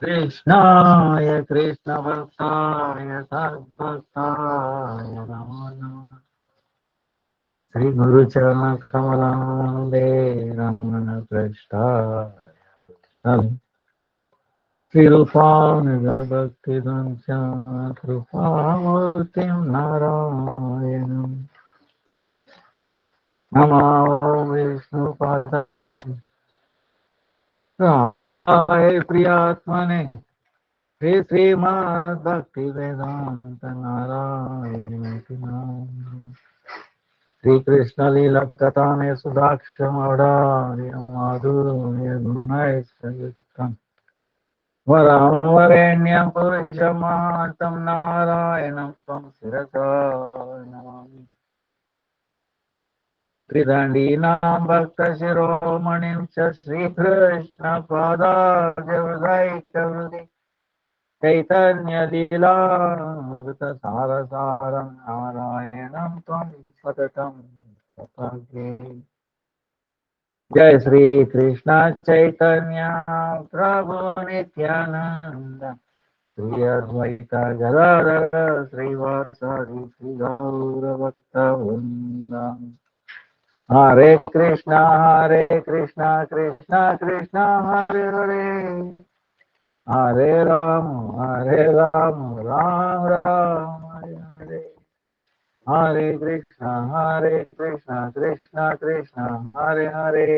कृष्णाय कृष्णभक्ताय सद्भक्ताय नमो नमः। श्री गुरुचरण कमलांबे रमण पृष्ठाय श्रीरूपानुगभक्ति कृपामूर्तिं नारायणम् नमो विष्णुपादाय प्रियात्मने श्री श्रीमद्भक्तिवेदान्त नारायणेति नाम। श्री कृष्ण लीला कथाने सुधाक्षमौढ़ार्य माधुर्य गुणैः वरेण्यं पुरुषमार्तं नारायणं त्वं शिरसा नमामि। त्रिदण्डीनां भक्तशिरोमणिं च श्रीकृष्णपादाब्जैकहृदि चैतन्यलीलामृतसारसारं नारायणं त्वं सततं प्रपद्ये। जय श्री कृष्ण चैतन्य प्रभु नित्यानंद श्री अद्वैत गदाधर श्रीवासादि श्री गौरभक्तवृंद। हरे कृष्णा कृष्णा कृष्णा हरे हरे हरे राम राम राम हरे हरे। हरे Krishna Krishna Krishna Hare Hare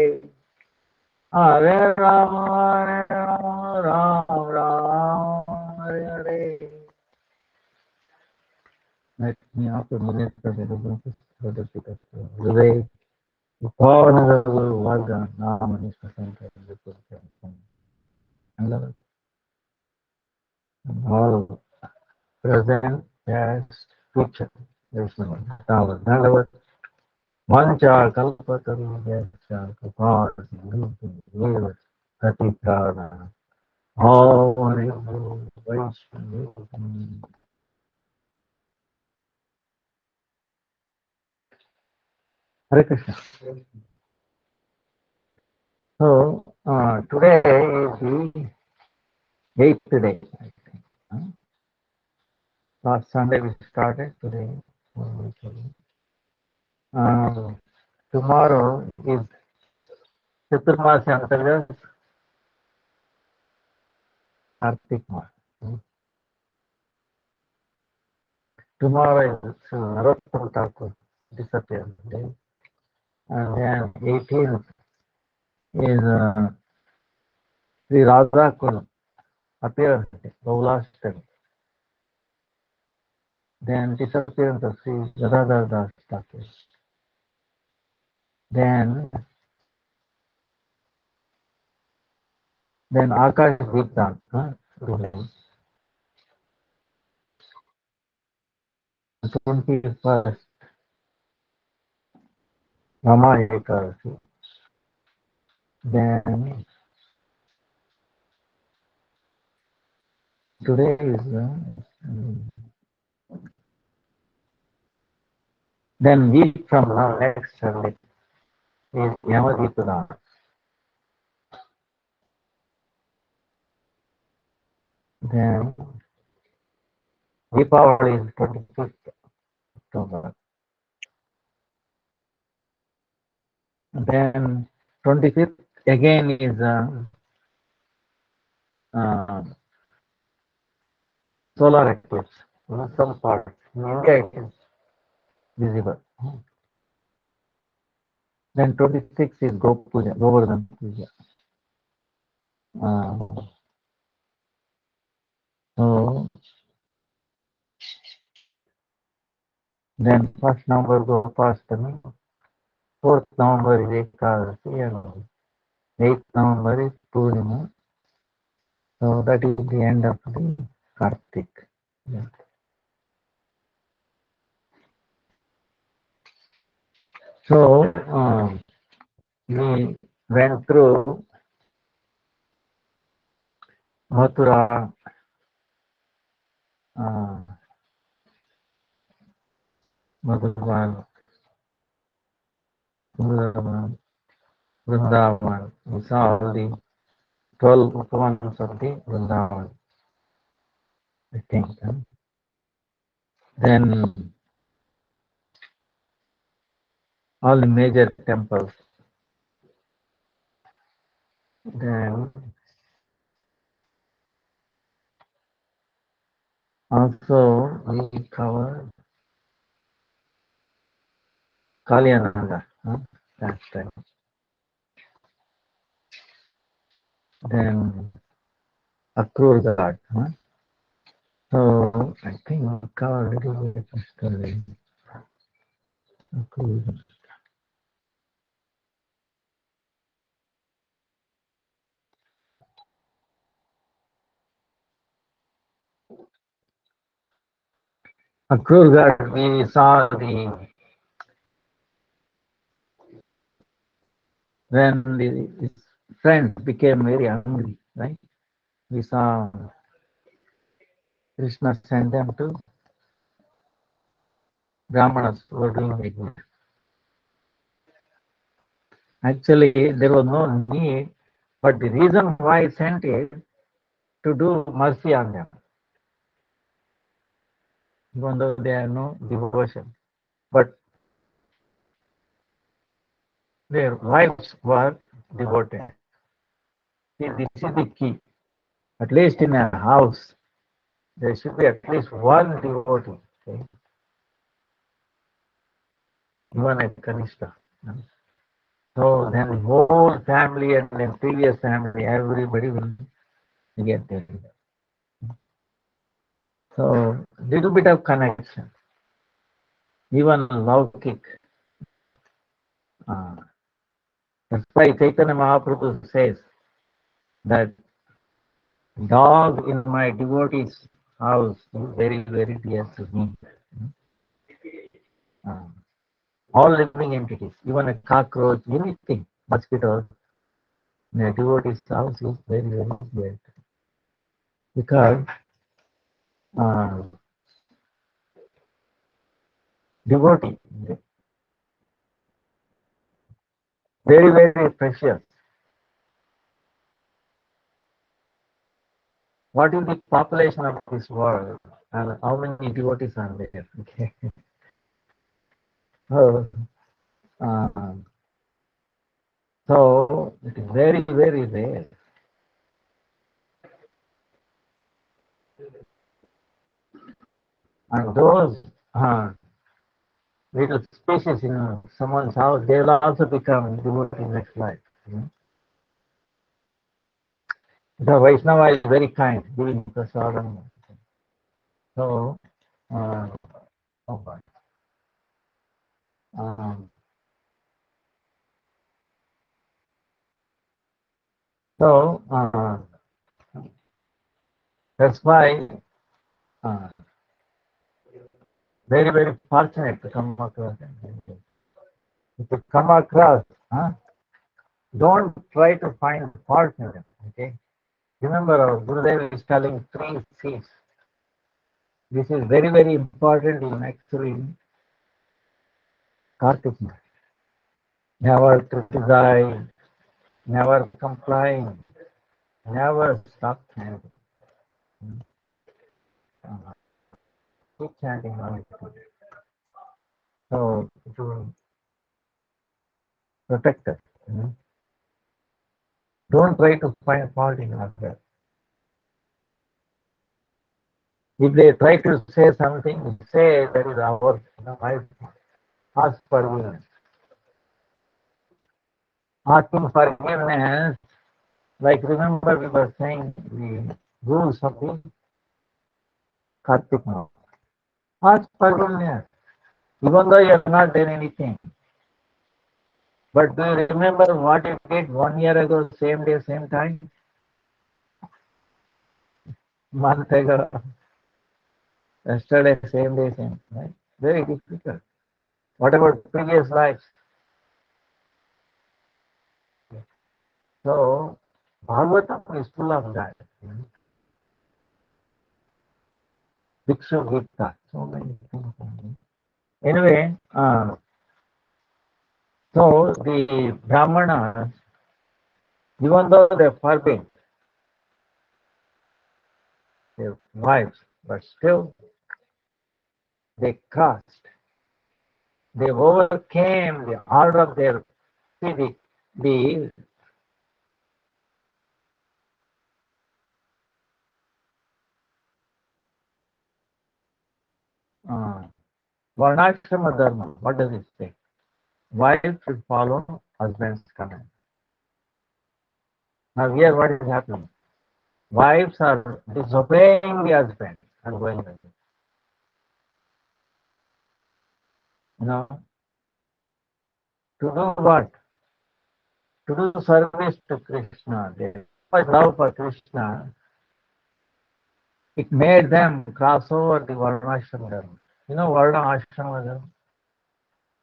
Hare Ram Ram Ram Hare Hare. Let me also relate to the Vivek, Upanaguru, Varga, Namanishka Center, and all present, past, future. There's no one. Mancha Kalpataru, Yasha, Kapar, Yeva, Katikara, all Hare Krishna. So, today is the eighth day, I think. Last Sunday we started, today. Tomorrow is Chaturmasya Antargas Kartik Mas. Tomorrow is Narottam Thakur disappearance day. And then 18th is Sri Radha Kul appearance day, Gaulashtami. Then disappearance of Sri Gadadhar Das Thakur. Then Akash Deepdan, ruling. 21st, Rama Ekadasi. Then today is then week from now next Sunday is Yamadipuna. Then Deepavali is 25th October. Then 25th again is uh, solar eclipse. Some parts in India it is visible. Then 26th is Gopuja, Govardhan Puja. So then 1st November Gopastami, 4th November is Ekadasi, and 8th November is Purnima. So that is the end of the Kartik. Yeah. So we went through Mathura, Madhuban, Vrindavan, we saw all the 12 Upavanas of the Vrindavan, I think. Then all the major temples. Then also we cover Kalyananda, that time. Then Akrur Ghat. So I think we cover a little bit yesterday. Akrur. Akrur Ghat, we saw when his friends became very hungry, right? We saw Krishna send them to Brahmanas who were doing very good. Actually, there was no need, but the reason why he sent it to do mercy on them, even though they have no devotion. But their wives were devoted. See, this is the key. At least in a house, there should be at least one devotee, okay? Even a Kanishta. So then the whole family and then previous family, everybody will get there. So little bit of connection, even Laukik. That's why Chaitanya Mahaprabhu says that dog in my devotee's house is very, very dear to me. All living entities, even a cockroach, anything, mosquitoes, in a devotee's house is very, very dear. Because devotee, very, very precious. What is the population of this world and how many devotees are there? Okay. So, so it is very, very rare. And those little species in someone's house, they will also become devotees next life. The Vaishnava is very kind, giving prasadam. So, so that's why very, very fortunate to come across. If you come across, don't try to find fault in them. Okay. Remember, our Gurudeva is telling 3 C's. This is very, very important in actually Kartik. Never criticize, never complain, never stop chanting. Keep chanting all the time. So it will protect us. Don't try to find fault in others. If they try to say something, say that is our my ask forgiveness. Asking forgiveness, like remember we were saying the rules of the Kartik now. Ask forgiveness, even though you have not done anything. But do you remember what you did 1 year ago, same day, same time? Month ago, yesterday, same day, same, right? Very difficult. What about previous lives? So, Bhagavatam is full of that. Bhikshu Gita, so many things. Anyway, so the Brahmanas, even though they forbid, their wives, but still they crossed. They overcame the order of their see the uh, Varnashrama Dharma. What does it say? Wives should follow husband's command. Now here what is happening? Wives are disobeying the husband and going with it. You know, to do what? To do service to Krishna. Their love for Krishna, it made them cross over the Varnashrama Dharma. You know Varna Ashrama Dharma?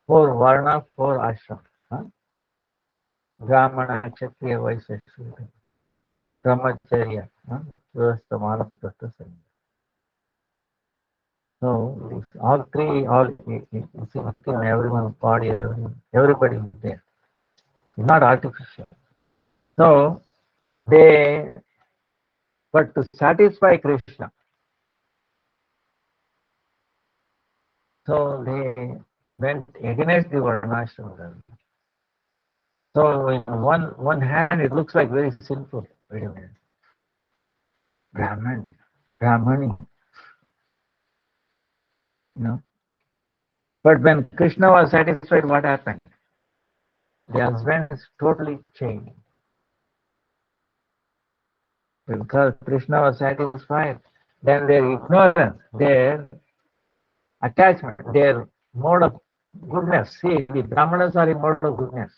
Four Varna, four Ashrama. Huh? Brahmana, Kshatriya, Vaishya, Shudra, Brahmacharya, Vyavastha, Vanaprastha, Sanyasa. So all three, you see, everyone's body, everybody is there. It's not artificial. So they, but to satisfy Krishna, so they went against the Varnashrama Dharma. So in one hand, it looks like very sinful. Wait a minute, Brahman, Brahmani, you know. But when Krishna was satisfied, what happened? The husbands totally changed. Because Krishna was satisfied, then their ignorance, their attachment, their mode of goodness. See, the Brahmanas are in mode of goodness.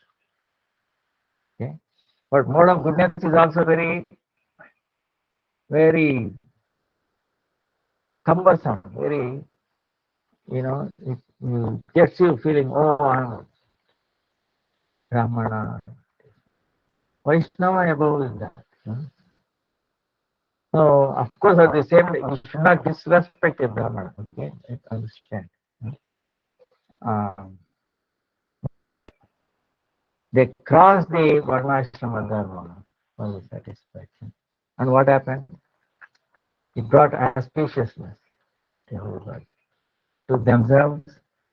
Okay? But mode of goodness is also very, very cumbersome, very, it gets you feeling, oh, I'm Brahmana. Vaishnava above is that. So, of course, at the same time, you should not disrespect a Brahmana. Okay, I understand. Um, they crossed the Varnashrama Dharma for the satisfaction. And what happened? It brought auspiciousness to everybody, to themselves,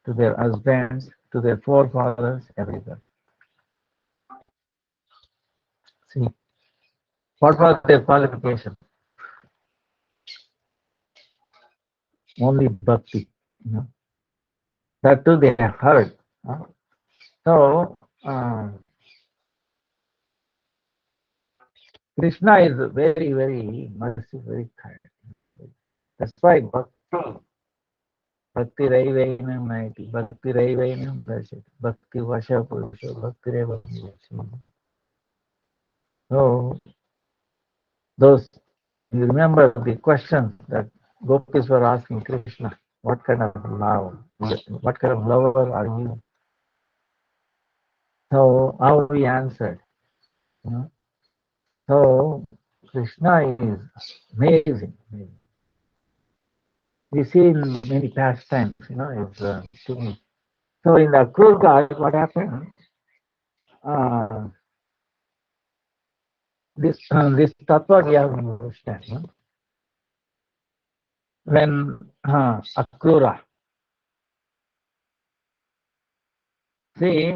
to their husbands, to their forefathers, everybody. See, what was their qualification? Only bhakti. That too they have heard. So, Krishna is very, very merciful, very kind. That's why Bhakti Raivainam Naiti, Bhakti Raivainam Prasad, Bhakti Vasha Purusha, Bhakti Raivainam. So, you remember the questions that gopis were asking Krishna, what kind of love, what kind of lover are you? So, how we answered. So, Krishna is amazing. We see in many pastimes, so in the Kurga, what happened? This tattva we have to understand. When Akrura, see,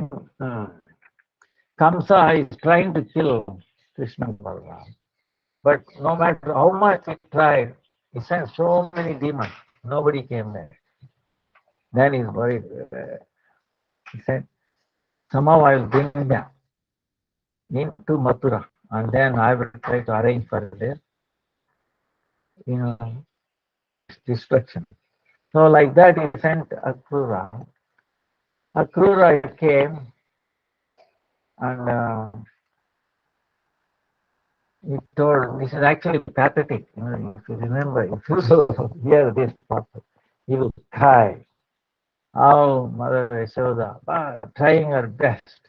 Kamsa is trying to kill Krishna Balaram, but no matter how much he tried, he sent so many demons, nobody came there. Then he's worried. He said, somehow I will bring them into Mathura, and then I will try to arrange for their, destruction. So like that, he sent Akrura. Akrura came and he told, this is actually pathetic. If you remember, if you hear this part, you will cry. How Mother Yashoda, trying her best.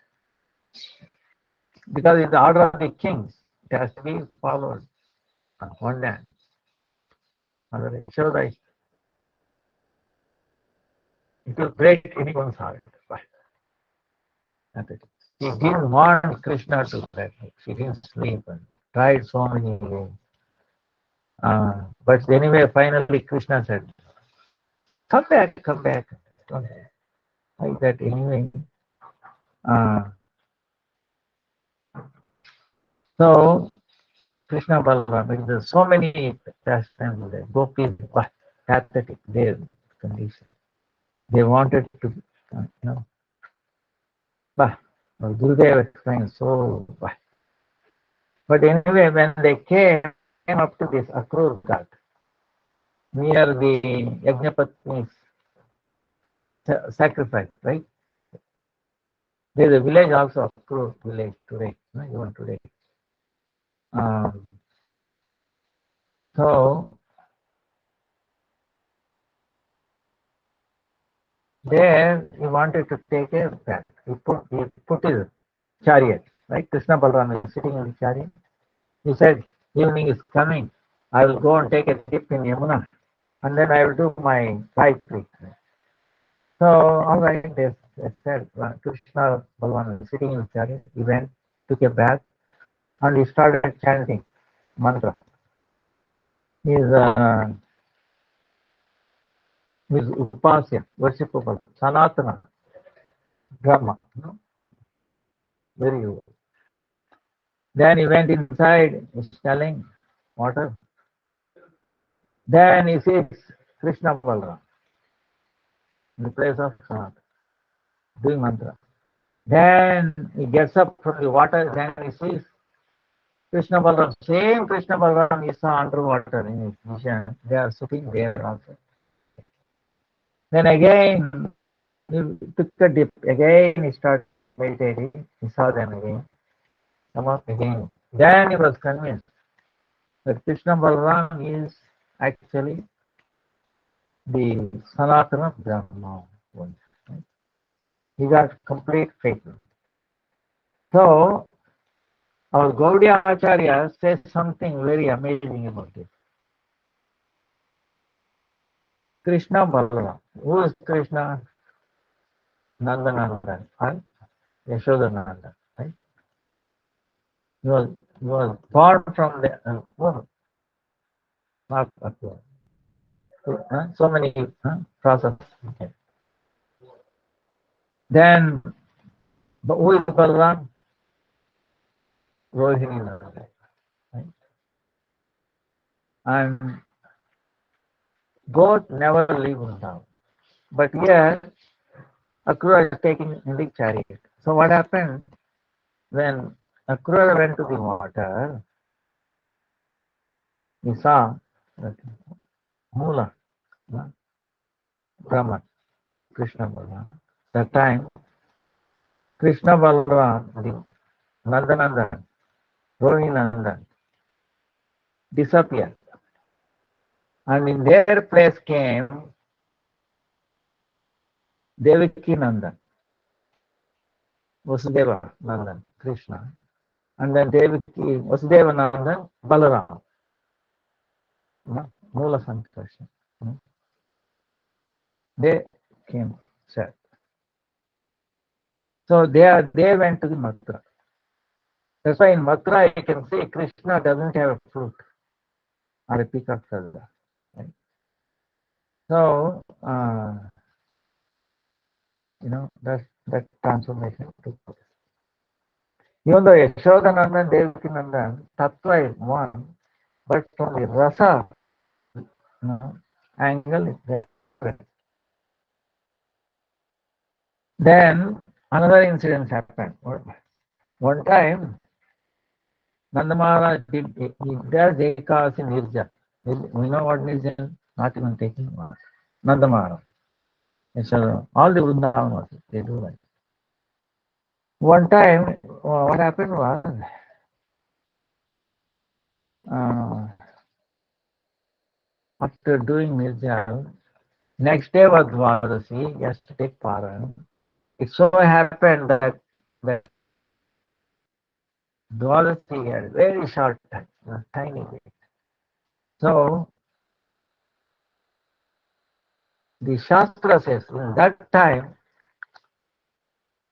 Because it's the order of the kings. It has to be followed on one hand. Mother Yashoda, it will break anyone's heart. She didn't want Krishna to beg. She didn't sleep and tried so many ways. But anyway, finally Krishna said, come back, come back. Don't like that anyway. Uh, so Krishna Balaram, there's so many pastimes there. Gopis, pathetic, their condition. They wanted to, you know, bah, Gurudeva explained so, bah. But anyway, when they came up to this Akrur Ghat, near the Yajnapatni's sacrifice, right? There's a village also, Akrur village today, even today. Um, so there he wanted to take a bath. He put his chariot, right? Krishna Balaram is sitting in the chariot. He said, evening is coming. I will go and take a dip in Yamuna, and then I will do my Gayatri. So, all right, they said, Krishna Balaram is sitting in the chariot. He went, took a bath, and he started chanting mantra. His upasya, worshipable, Sanatana, Brahma, very good. Then he went inside, he's telling water. Then he sees Krishna Balaram in the place of Sanatana, doing mantra. Then he gets up from the water, then he sees Krishna Balaram, same Krishna Balaram he saw underwater in his vision. They are sitting there also. Then again, he took a dip. Again, he started meditating. He saw them again. Come up again. Then he was convinced that Krishna Balaram is actually the Sanatana Brahma. He got complete faith. So, our Gaudiya Acharya says something very amazing about this. Krishna Balaram. Who is Krishna? Nandanandan, right? Yashodanandan, right? He was born from the woman, not Akbar. So many processes. Then, but who is Balaram? Rohini Nandan, right? And both never leave Vrindavan. But here, Akrura is taking in the chariot. So what happened when Akrura went to the water? He saw that Mula, Brahman, Krishna Balaram. That time, Krishna Balaram, the Nandanandan, Rohini Nandan, disappeared. And in their place came Devaki Nandan, Vasudeva Nandan, Krishna. And then Devaki, Vasudeva Nandan, Balaram, Mula Sankarshan. They came, said. So they went to the Mathura. That's why in Mathura you can see Krishna doesn't have a flute or a peacock feather. Right? So, that transformation took place. Even though Yashodanandan, Devakinandan, Tattva is one, but from the rasa angle is different. Then another incident happened. One time, Nandamara he does Ekasi Nirja. We know what Nirjan, not even taking one. Nandamara. So all the Vrindavan they do that. One time, what happened was, after doing Nirja, next day was Dwadasi, he has to take Paran. It so happened that Dwadasi had very short time, tiny bit. So the Shastra says in that time,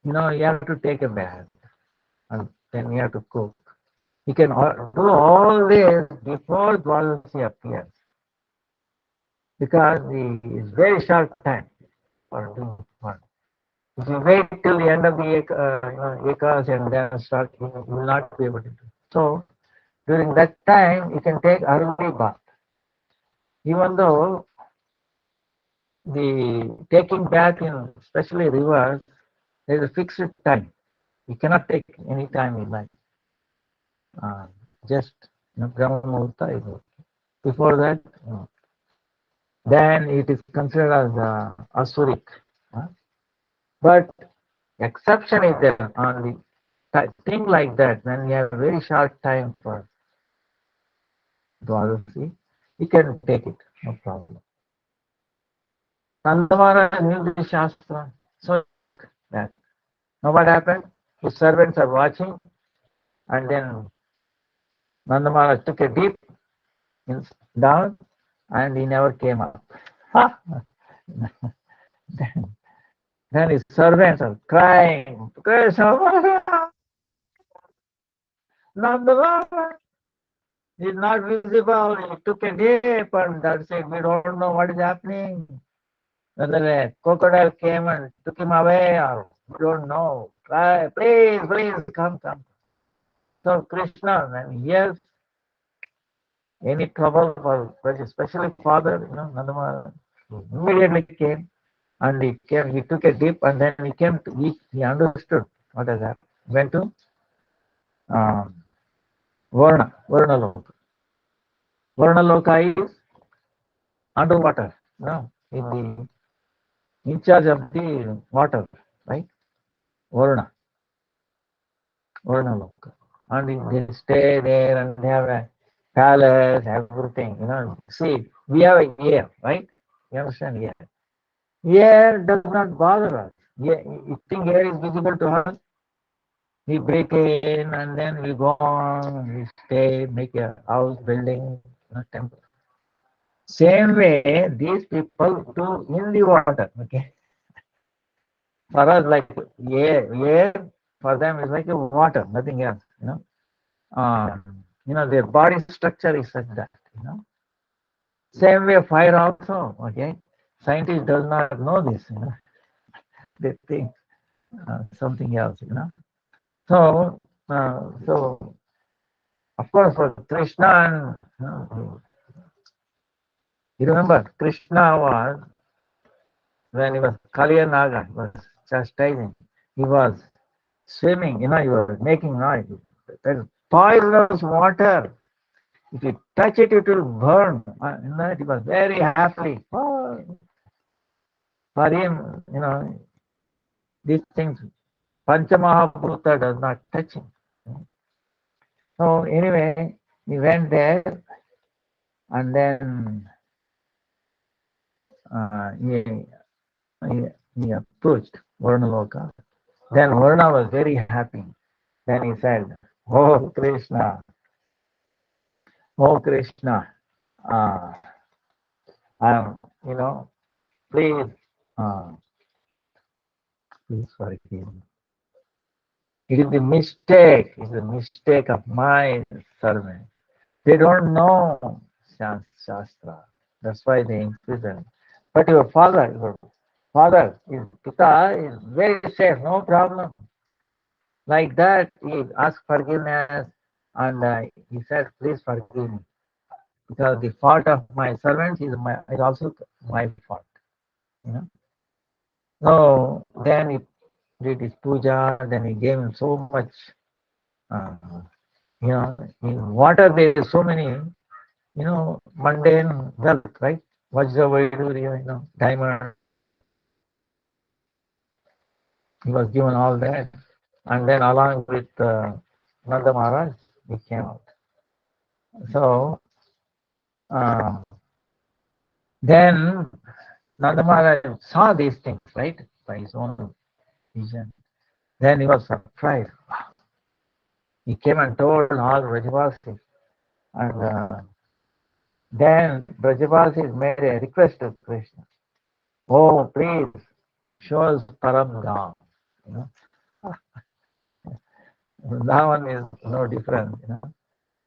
you have to take a bath and then you have to cook. You can do all this before Dwadasi appears. because it's very short time for doing one. If you wait till the end of the ekas and then start, you will not be able to do. So during that time, you can take early bath. Even though the taking bath in especially rivers, there is a fixed time. You cannot take any time you like. Uh, just Brahma Muhurta is okay. Before that, then it is considered as Asurik. Uh, but exception is there on the thing like that when you have very short time for Dwadasi, you can take it, no problem. Nandamara knew the Shastra, so that. Now what happened? His servants are watching, and then Nandamara took a dip down, and he never came up. then his servants are crying, Krishna, Nandamara is not visible. He took a dip, and that's it. We don't know what is happening. Whether a crocodile came and took him away, or we don't know. Cry, please, please, come, come. So Krishna, when he hears any trouble for especially father, Nandamara immediately came and he took a dip and then he came to he understood what has happened. Went to um, Varna Loka. Varna Loka is underwater, in in charge of the water, right? Varna, Varna Loka. And they stay there and they have a palace, everything, See, we have a air, right? You understand? Air. Air does not bother us. Yeah, you think air is visible to us? We break in and then we go on, we stay, make a house, building, temple. Same way, these people do in the water, okay? For us, like air for them is like a water, nothing else, their body structure is such that, Same way, fire also, okay? Scientists does not know this, They think something else, So, so of course, for Krishna, you remember Krishna was when he was Kaliya Naga, he was chastising, he was swimming, he was making noise. There is poisonous water. If you touch it, it will burn. He was very happy. Oh, for him, these things, Panchamahabhuta does not touch him. So anyway, he went there and then he approached Varnaloka. Then Varna was very happy. Then he said, Oh Krishna, uh, I'm, please, uh, please forgive me. It is the mistake. It is the mistake of my servant. They don't know Shastra. That's why they imprison. But your father, his Pita is very safe, no problem. Like that, he asked forgiveness and he said, please forgive me. Because the fault of my servants is also my fault. You know. So then he did his puja, then he gave him so much, uh, in water there is so many, mundane wealth, right? Vajra Vaidurya, diamond. He was given all that. And then along with Nanda Maharaj, he came out. So uh, then Nanda Maharaj saw these things, right, by his own vision. Then he was surprised. He came and told all Brajavasis. And then Brajavasis made a request to Krishna. Oh, please show us Param Dham. That one is no different.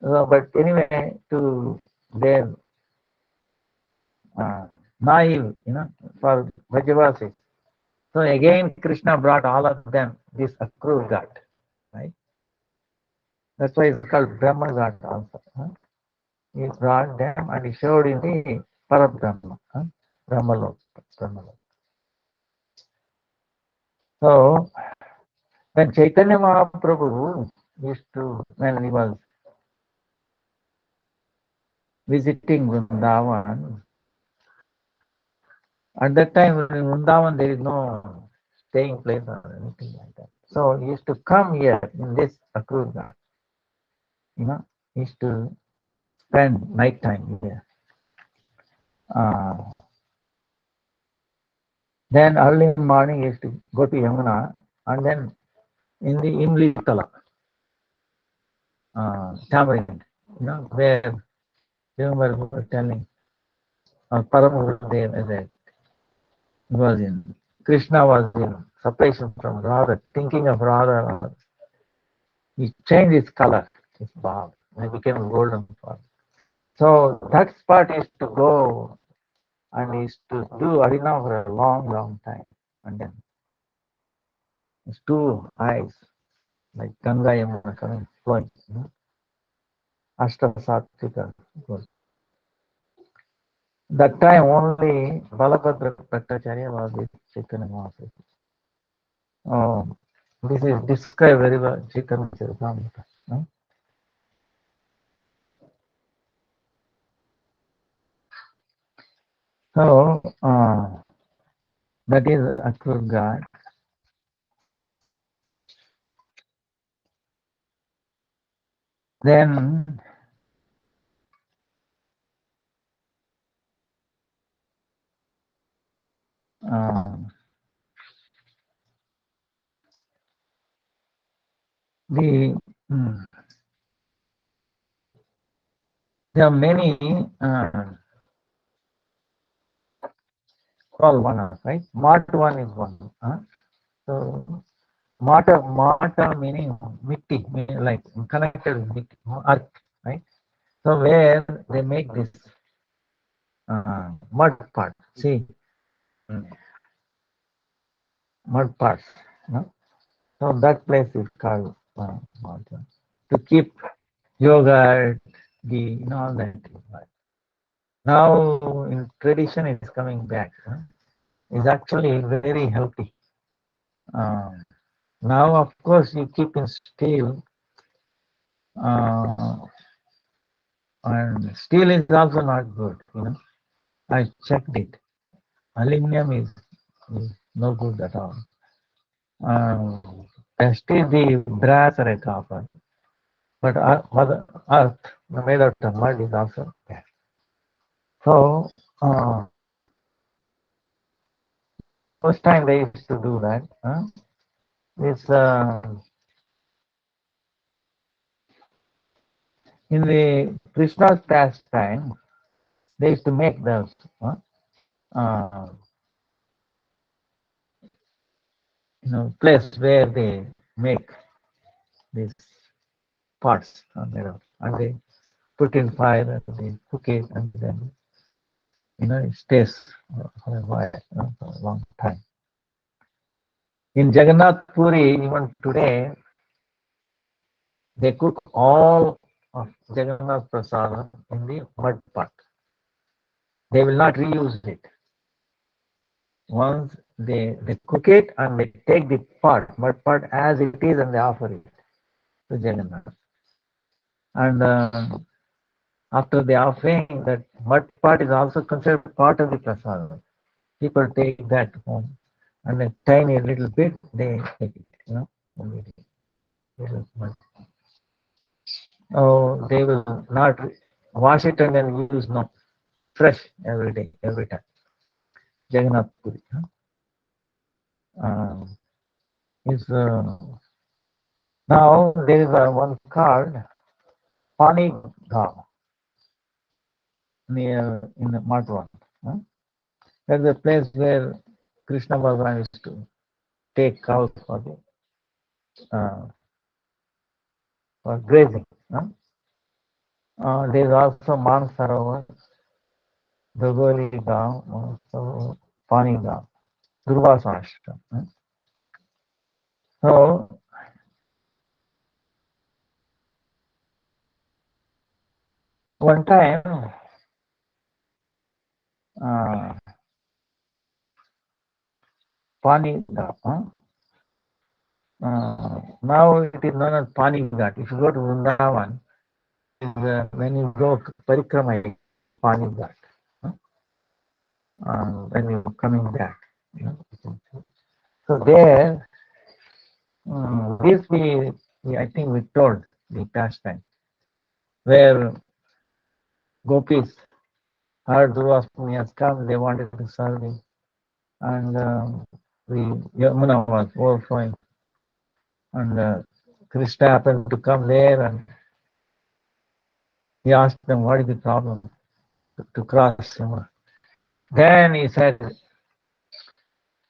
So, but anyway, to their naive, for Brajavasis. So again, Krishna brought all of them, this accrued God, right? That's why it's called Brahma God also. He brought them and he showed in the Parabrahma, Brahmalok, Brahmalok. So when Chaitanya Mahaprabhu when he was visiting Vrindavan, at that time in Vrindavan there is no staying place or anything like that. So he used to come here in this Akrurga, he used to spend night time here. Then early morning he used to go to Yamuna, and then in the Imlitala, tamarind, where remember we were telling Paramurudeva was in, Krishna was in separation from Radha, thinking of Radha. He changed his color, his barb, and became a golden form. So that spot is to go and is to do Harina for a long, long time. And then his two eyes, like Ganga Yamuna coming, flowing, Ashta Satvika. That time only Balabhadra Bhattacharya was with Chaitanya Mahaprabhu. Oh, this is described very well, Chaitanya Charitamrita. So, that is Akrur God. Then, the there are many called one, right? Mata one is one. So Mata meaning mitti, meaning like connected with mitti, earth, right? So where they make this mud part, see, mud parts. So that place is called Mata. To keep yoga, all that. Now in tradition it's coming back. It's actually very healthy. Now of course you keep in steel, and steel is also not good. I checked it. Aluminum is no good at all. Best is the brass or a copper, but Mother Earth made out of mud is also bad. So first time they used to do that. It's in the Krishna's pastime. They used to make those place where they make these parts and they put in fire and they cook it, and then it stays for a while, for a long time. In Jagannath Puri, even today, they cook all of Jagannath Prasada in the mud pot. They will not reuse it. Once they cook it and they take the mud pot as it is, and they offer it to Jagannath. And after the offering, that mud pot is also considered part of the prasada. People take that home, and a tiny little bit they take it, Oh, they will not wash it and then use, no, fresh every day, every time. Jagannath Puri. Is now there is one called Pani Gav near in the Matwan. That's the place where Krishna Bhagavan used to take cows for grazing. There is also Mansarovar, Dogoli Gaon, also Pani Gaon, Durvasa Ashram. So, one time, uh, Pani Gaon, now it is known as Pani Ghat. If you go to Vrindavan, when you go Parikrama, Pani Ghat, when you're coming back. You know. So there, this I think we told the pastime, where gopis heard Durvasmuni has come, they wanted to serve him, and the Yamuna was overflowing, and Krishna happened to come there, and he asked them, what is the problem to cross Yamuna? Then he said,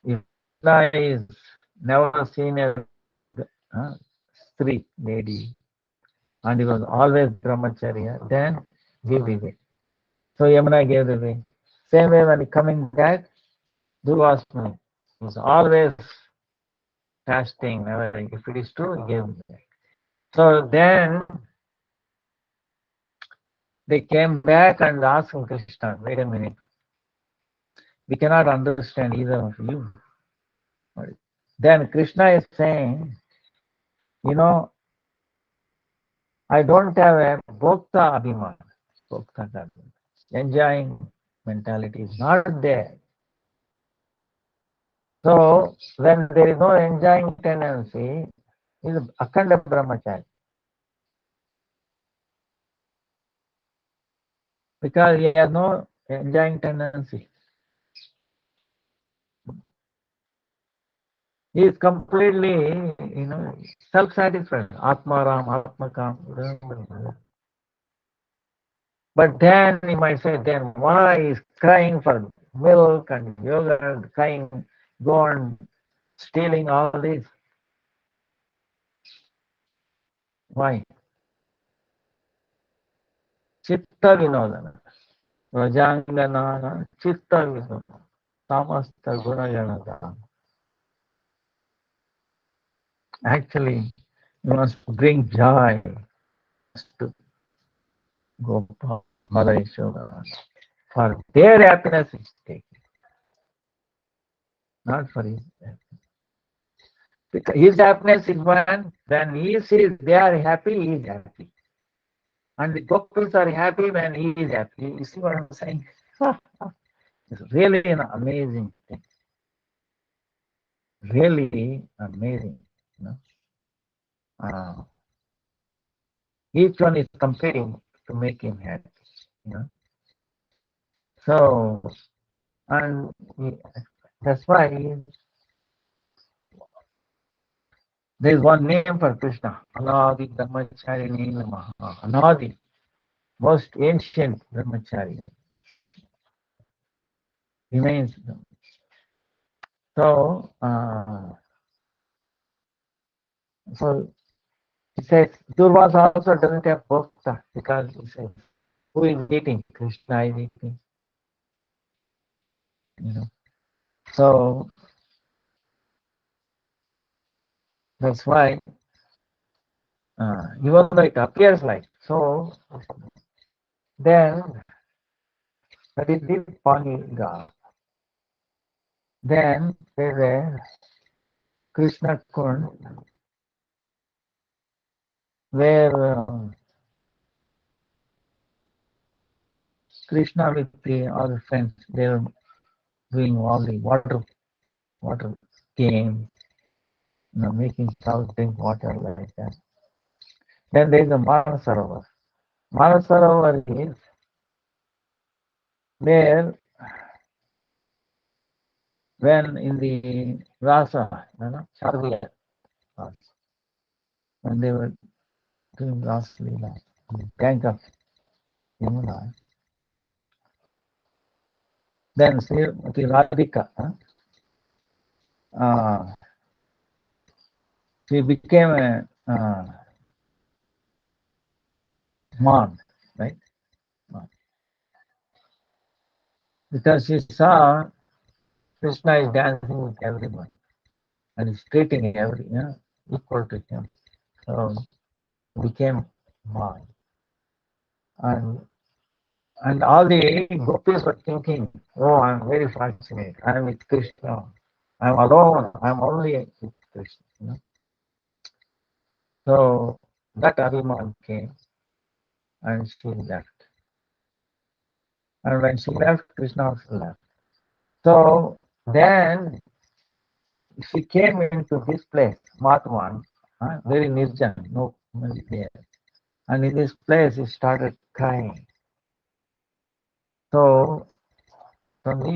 if Krishna is never seen a street lady, and he was always brahmacharya, then give the way. So Yamuna gave the way. Same way when he coming back, Durvasmuni was always fasting. Never, if it is true, he gave the way. So then they came back and asked Krishna, wait a minute, we cannot understand either of you. Then Krishna is saying, you know, I don't have a bhokta abhiman. Bhokta abhiman. Enjoying mentality is not there. So when there is no enjoying tendency, is Akhanda Brahmachari. Because he has no enjoying tendency. He is completely, self-satisfied. Atmaram, Atmakam. But then he might say, then why is crying for milk and yogurt, crying, go on stealing all this? Why? Chitta Vinodana. Rajanganana Chitta Vinodana. Samasta Gunayanadana. Actually, you must bring joy to Gopal, Mother Yashoda. For their happiness is taken, not for his happiness. Because his happiness is when he sees they are happy, he is happy. And the Gopals are happy when he is happy. You see what I'm saying? It's really an amazing thing. Really amazing. You know? Each one is competing to make him happy. You know? So, and that's why there is one name for Krishna. Anadi Brahmachari Namaha. Anadi, most ancient Brahmachari, remains. So, so he says, Durvasa also doesn't have bhakta because he says, who is eating? Krishna is eating. You know. So that's why, even though it appears like so, then that is the Paniga. Then there's a Krishna Kund where Krishna with the other friends, they were doing all the water game, making cows drink water like that. Then there is a Manasarovar. Manasarovar is where when in the Rasa, Shardiya, when they were doing Rasa Leela, on the bank of Yamuna, then Srimati Radhika, she became a monk, right? because she saw Krishna is dancing with everyone and is treating equal to him. So became mine. And all the gopis were thinking, oh, I'm very fortunate. I'm with Krishna. I'm alone. I'm only with Krishna. So that Abhiman came and she left. And when she left, Krishna also left. So then she came into this place, Matwan, very nirjan, nobody there. And in this place, he started crying. So, from the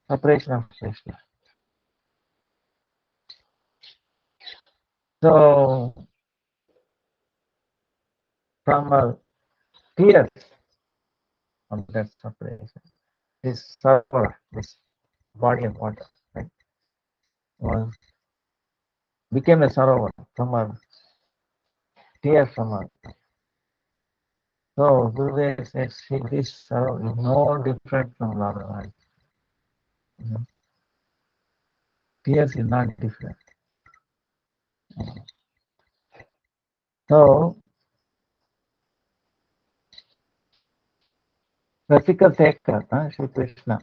separation of Krishna. So, from tears of that separation, this Sarvara, this body of water, right, was became a Sarvara from a tears from her. So, Gurudeva says, see, this Sarvara is no different from Radha. Tears is not different. So, Rasika Tekka, Sri Krishna,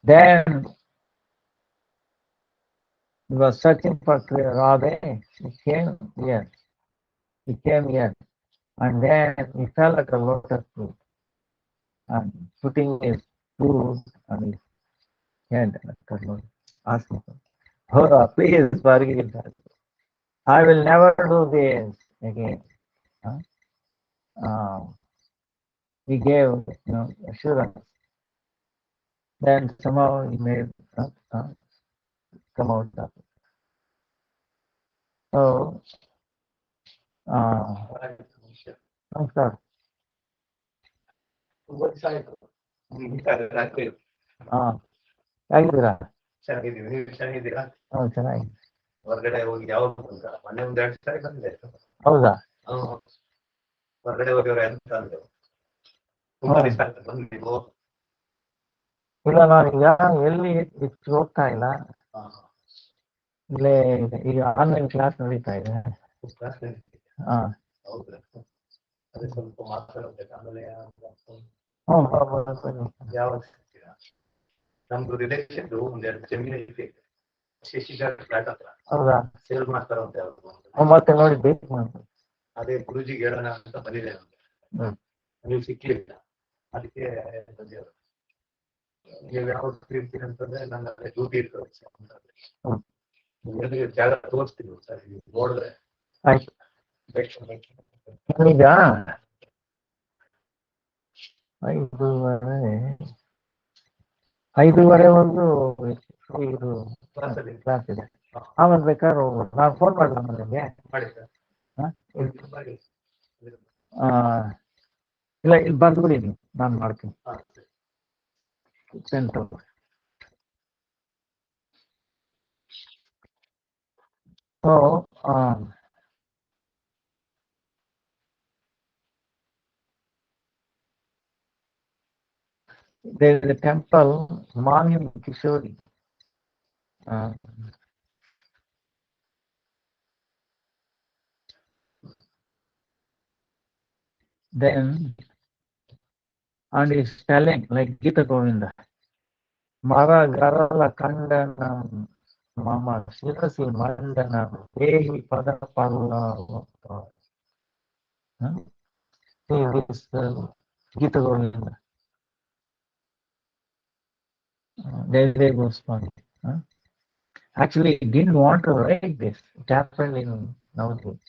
then he was searching for Radha. He came here. He came here. And then he fell at a lotus fruit and putting his food on his head at lotus, asking, oh, please forgive us. I will never do this again. He gave assurance. Then somehow he made come out of it. So, namaskar. ಹೇಗಿದ್ದೀರಾ? ಚೆನ್ನಾಗಿ. ಹೊರಗಡೆ ಹೋಗಿ ಯಾವಾಗ ಬಂದ? ಮೊನ್ನೆ ಒಂದ್ 2 ಸಾರಿ ಬಂದೆ. ಹೌದಾ? ಹೊರಗಡೆ ಹೋಗಿವ್ರೆ ಅಂತ ಅಂದ್ರು. ತುಂಬಾ ದಿವಸ ಆಯ್ತು ಬಂದು ನೀವು. ಇಲ್ಲ, ನಾನೀಗ ಎಲ್ಲಿ ಹೆಚ್ಚು ಹೋಗ್ತಾ ಇಲ್ಲ. ಇಲ್ಲೇ ಈಗ ಆನ್ಲೈನ್ ಕ್ಲಾಸ್ ನಡೀತಾ ಇದೆ. ಹಾ, ಹೌದಾ? ಅದೇ ಸ್ವಲ್ಪ ಮಾತಾಡಬೇಕು. ಆಮೇಲೆ ಯಾವಾಗ ಸಿಗ್ತೀರಾ? ನಮ್ದು ರಿಲೇಷನ್ ಒಂದೆರಡು ಜಮೀನು ಇದೆ. ಶಶಿಧರ್ ಫ್ಲಾಟ್ ಹತ್ರ. ಹೌದಾ? ಸೇಲ್ ಮಾಡ್ತಾರ ಅಂತ ಹೇಳ್ಬೋದು. ಮತ್ತೆ ನೋಡಿ ಬೇಕು ಮಾಡ್ತಾರೆ. ಅದೇ ಗುರುಜಿಗೆ ಹೇಳೋಣ ಅಂತ ಬಂದಿದೆ. ನೀವು ಸಿಕ್ಲಿಲ್ಲ, ಅದಕ್ಕೆ ಬಂದಿರೋದು. ನೀವು ಯಾವಾಗ ಇರ್ತೀರಿ ಅಂತಂದ್ರೆ ನನ್ನ ಡ್ಯೂಟಿ ಇರ್ತದೆ. ಜಾಗ ತೋರಿಸ್ತೀನಿ ಸರ್, ನೋಡಿದ್ರೆ ಆಯ್ತು. ಈಗ 5:30 ಇದು ಕ್ಲಾಸ್ ಇದೆ. ಆಮೇಲೆ ಬೇಕಾದ್ರೆ ಹೋಗ್ಬೋದು. ನಾನು ಫೋನ್ ಮಾಡಲ್ಲ ನಿಮಗೆ. ಇಲ್ಲ, ಇಲ್ಲಿ ಬಂದ್ಬಿಡಿ, ನಾನು ಮಾಡ್ತೀನಿ. So, there is a temple, Manyam Kishori. Then, and he's telling like Gita Govinda, Mara Garala Kandanam Mama Shirasi Mandanam Dehi Padapalla. See this Gita Govinda. They Goswami. Actually, he didn't want to write this. It happened in nowadays.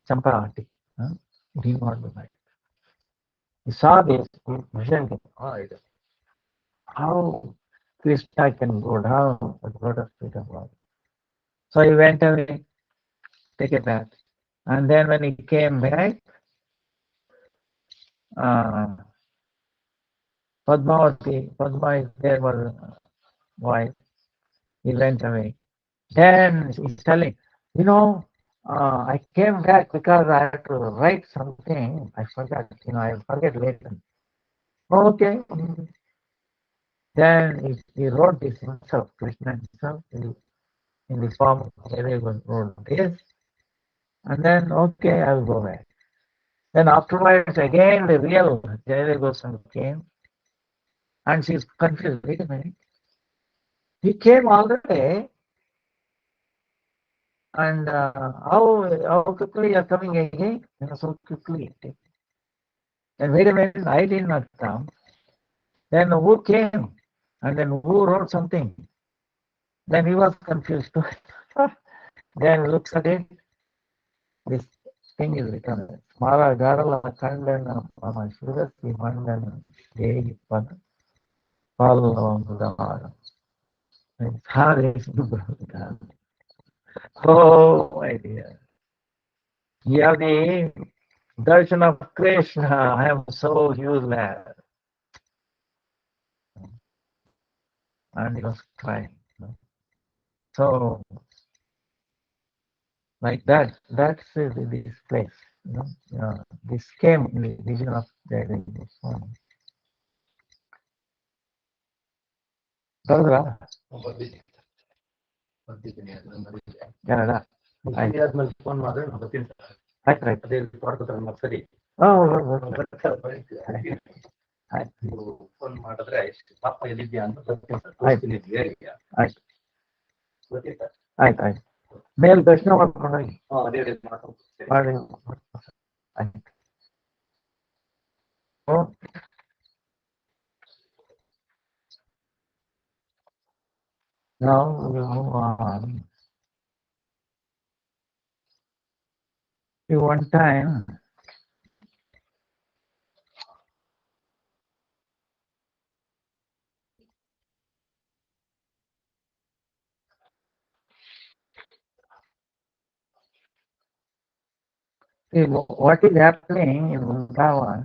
Champavati. He didn't want to write. He saw this, he visioned it. How Krishna can go down with lotus feet of God. So he went away, take it back. And then when he came back, Padma is there, was wife. He went away. Then he's telling, I came back because I had to write something. I forgot, I forget later. Okay. Then he wrote this himself, Krishna himself, in the form of Gurudeva wrote this. And then, okay, I'll go back. Then afterwards, again, the real Jayadeva Goswami came, and she's confused. Wait a minute. He came already, and how quickly you're coming again? So quickly. And wait a minute, I did not come. Then who came? And then who wrote something? Then he was confused. Then looks at it. This thing is written. Mara Garala Kandana Mama Shurasi Mandana Dehi Pada Palam. Oh my dear. You have the darshan of Krishna. I am so useless. And he was crying. So, like that, that's this place. This came in the vision of the Swami. Brother, Canada. Phone ಮಾಡಿದ್ರೆ ನಾನು ಬರ್ತೀನಿ sir. ಆಯ್ತು ಆಯ್ತು. ಅದೇ ತೋಟದ ಸರಿ. ನೀವು phone ಮಾಡಿದ್ರೆ ಎಷ್ಟು ಪಾಪ ಎಲ್ಲಿದ್ಯಾ ಅಂತ ಬರ್ತೀನಿ ಸರ್. ಆಯ್ತು ಆಯ್ತು ಬರ್ತೀನಿ ಸರ್. ಆಯ್ತು ಆಯ್ತು. ಮೇಲೆ ದರ್ಶನ ಮಾಡ್ಕೊಂಡು ಹೋಗಿ. ಅದೇ ಮಾಡಿ. ಆಯ್ತು. Now we move on. One time, what is happening in Vrindavan?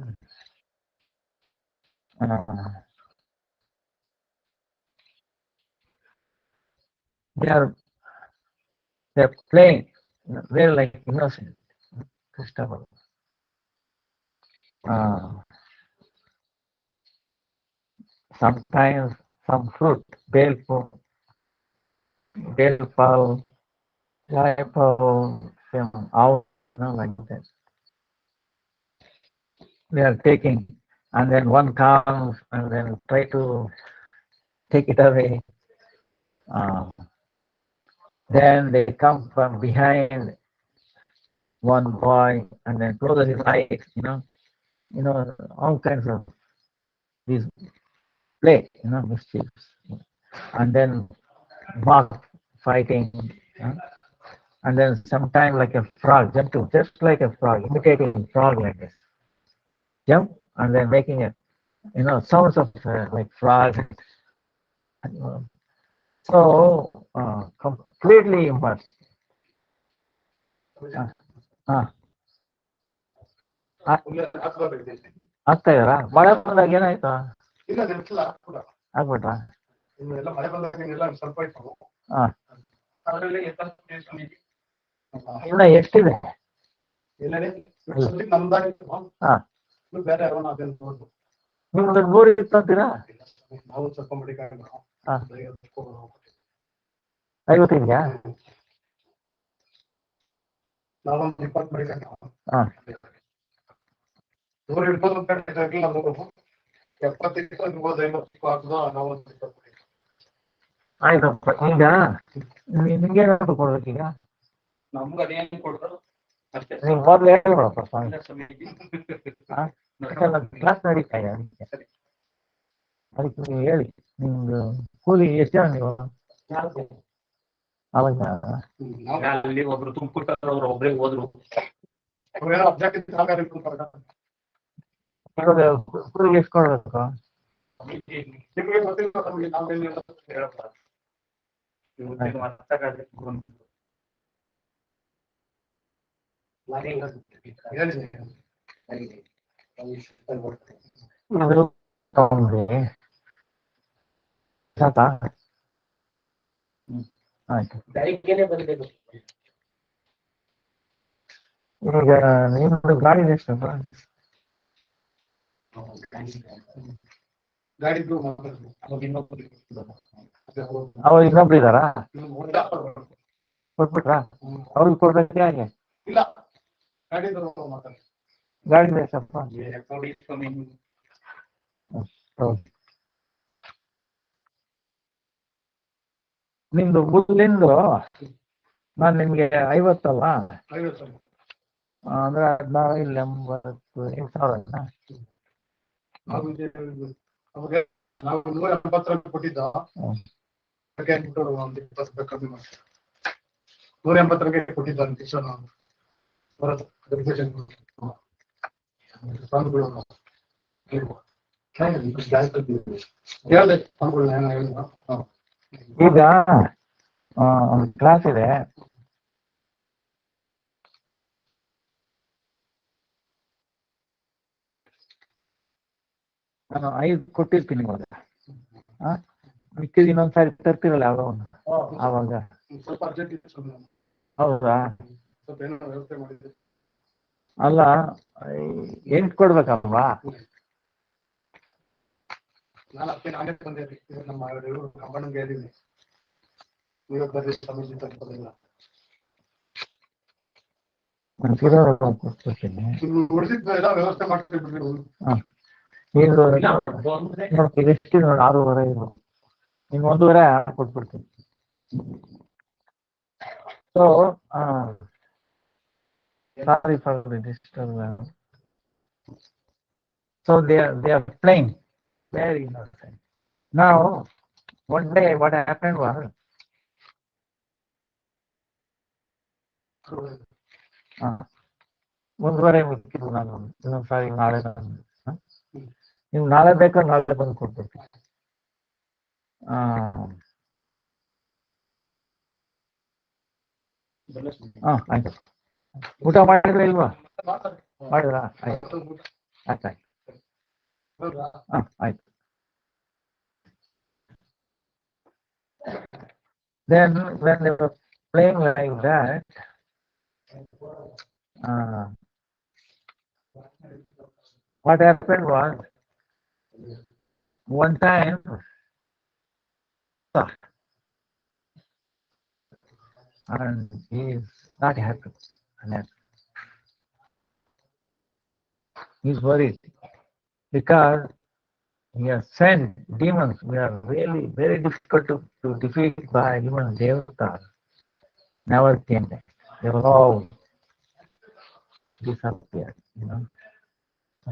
They're playing. They're like innocent. Christopher. Sometimes some fruit, bell pal, some out, like that. They are taking, and then one comes and then try to take it away. Then they come from behind one boy and then close his eyes, all kinds of these play, mischiefs, and then mock fighting, and then sometimes like a frog, jump to just like a frog, imitating frog like this, jump and then making a, sounds of like frog. So completely immersed. ಆಗ್ತಾ ಇದಾರ? ಮಳೆ ಬಂದಾಗ ಏನಾಯ್ತಾ? ಆಗ್ಬಿಟ್ರ? ಇನ್ನ ಎಷ್ಟಿದೆ? ನಿಮ್ದು 3 ಇತ್ತಂತೀರಾ? 50 ಇದೆಯಾ? ನಾವೊಂದು 20 ಮಡಿಕೊಂಡು 120 ಆಯ್ತಪ್ಪ. ಈಗ ನಿಮ್ಗೇನಾದ್ರು ಕೊಡ್ಬೇಕೀಗ? ನಮ್ಗೆ ಅದೇನು ಕೊಡ್ತಾರೋ ಅಷ್ಟೇ. ನೀವು ಮೊದಲು ಹೇಳ್ಬಿಡಪ್ಪ ಸ್ವಾಮಿ. ಕ್ಲಾಸ್ ನಡೀತಾ ಇದೆ, ಅದಕ್ಕೆ ನೀವು ಹೇಳಿ. ನಿಮ್ದು ಕೂಲಿ ಎಷ್ಟು ಜನ ನೀವು? ಅವಾಗ ಅಲ್ಲಿ ಒಬ್ರು ತುಮಕೂರು ಒಬ್ಬರೇ ಹೋದ್ರು. ಕೂಲಿಗೆ ಎಷ್ಟು ಕೊಡ್ಬೇಕು? ಸಾಕಾ? ಆಯ್ತು. ಈಗ ನಿಮ್ದು ಗಾಡಿ ಎಷ್ಟು? ಅವ್ರು ಇನ್ನೊಬ್ರು ಇದಾರಾ? ಕೊಟ್ಬಿಟ್ರಾ? ಅವ್ರಿಗೆ ಕೊಡ್ಬೇಕು ಹೇಗೆ? ಗಾಡಿ ಬೇಕಪ್ಪ. ನಿಮ್ದು ಹುಲ್ಲಿಂದು ನಾನು ನಿಮ್ಗೆ 50 ಅಲ್ಲ ಅಂದ್ರೆ 16 ಇಲ್ಲಿ 80,000 ನಾವು 180 ಕೊಟ್ಟಿದ್ದ 180 ಕೊಟ್ಟಿದ್ದ ಈಗ ಒಂದು ಕ್ಲಾಸ್ ಇದೆ. ನಾನು 5 ಕೊಟ್ಟಿರ್ತೀನಿ ಇವಾಗ. ಮಿಕ್ಕಿದ ಇನ್ನೊಂದ್ಸಾರಿ ತರ್ತಿರಲ್ಲ ಯಾವಾಗ ಒಂದು ಆವಾಗ. ಹೌದಾ? ಅಲ್ಲ 8 ಕೊಡ್ಬೇಕಲ್ವಾ? ಎಷ್ಟು ನೋಡಿ 6:30 ನಿಮ್ಗೆ 1:30 ಕೊಟ್ಬಿಡ್ತೀನಿ. So sorry for the disturbance. So they are playing very innocent. Now one day what happened was ಒಂದುವರೆ ಮುಗಿದ್ರು. ನಾನು ಇನ್ನೊಂದು ಸಾರಿ ನಾಳೆ ನೀವು ನಾಳೆ ಬೇಕಾದ್ರೆ ನಾಳೆ ಬಂದು ಕೊಡ್ಬೇಕು. ಆಯ್ತು. ಊಟ ಮಾಡಿದ್ರೆ ಇಲ್ವಾ? ಮಾಡಿದ್ರಾ? ಆಯ್ತು ಆಯ್ತು ಆಯ್ತು. Then when they were playing like that, what happened was one time and he is not happy. He is worried because he has sent demons. We are really very difficult to defeat by even devatas. Never came back. They were all disappeared.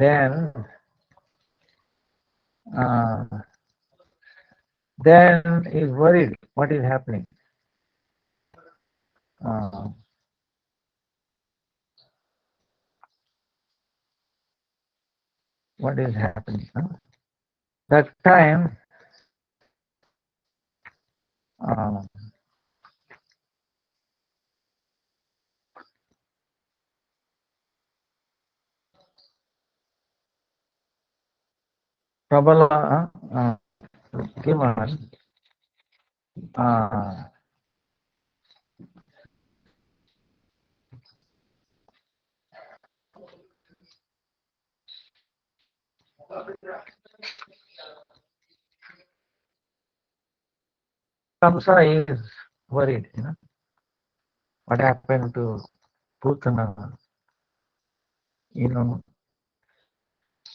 Then he's worried. What is happening? What is happening? That time, Prabala given Kamsa is worried. What happened to Putana?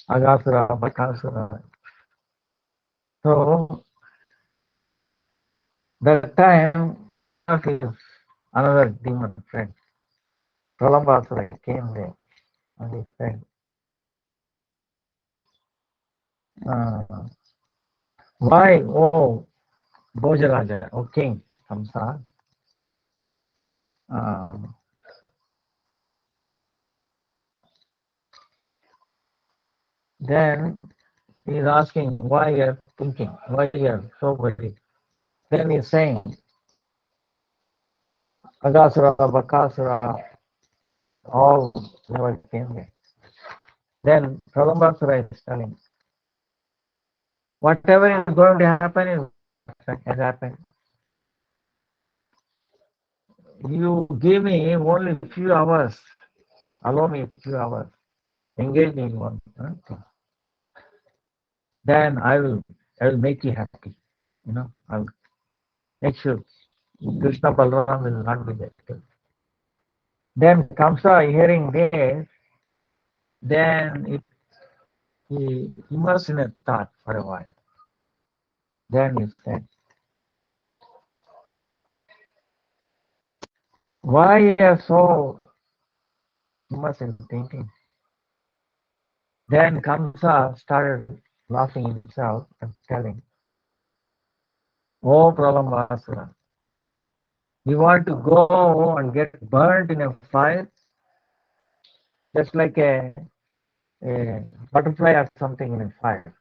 Agasura, Bakasura. So that time, another demon friend, Pralambasura, came there and he said, why, oh Bhojaraja, oh king, Kamsa, then he is asking why you are thinking, why you are so worried. Then he is saying, Agasura, Bakasura, all never came there. Then Pralambasura is telling, whatever is going to happen has happened. You give me only a few hours, allow me a few hours, engage me in one thing. then I will make you happy. I'll make sure Krishna Balaram will not be there. Then Kamsa hearing this, then he immersed in a thought for a while. Then he said, why you are so immersed in thinking? Then Kamsa started laughing himself and telling, oh Pralambasura, you want to go and get burnt in a fire? Just like a butterfly or something in a fire,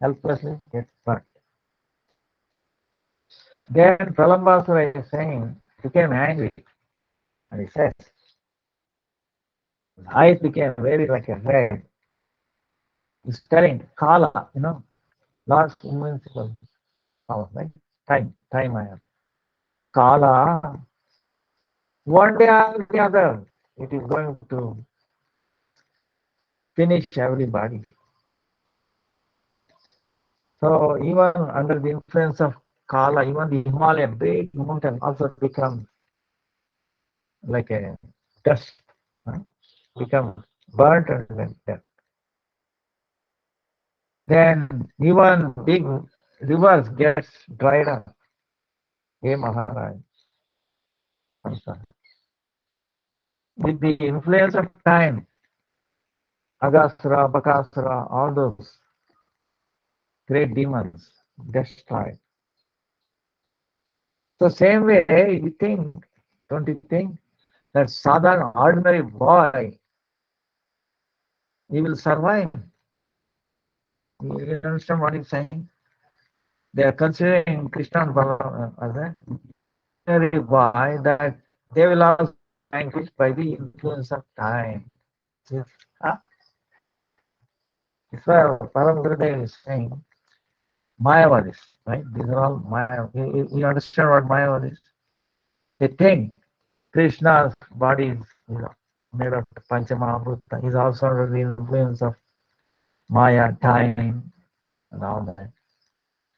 helplessly gets burnt. Then Pralambasura is saying, became angry, and he says, his eyes became very like a red. He's telling Kala, Lord's invincible power, right? Time I have. Kala, one day or the other, it is going to finish everybody. So even under the influence of Kala, even the Himalayan big mountain also becomes like a dust, becomes burnt and then dead. Then even big rivers gets dried up. Hey Maharaj, with the influence of time, Agasura, Bakasura, all those great demons destroyed. So same way, you think, don't you think, that Sadhan, ordinary boy, he will survive? You understand what he's saying? They are considering Krishna and Balaram as an ordinary boy, that they will also be vanquished by the influence of time. Yes. That's why Param Gurudeva is saying, Mayavadis, right? These are all Mayavadis. You understand what Mayavadis? They think Krishna's body is made of Panchamahabhuta. He's also under the influence of Maya, time, and all that.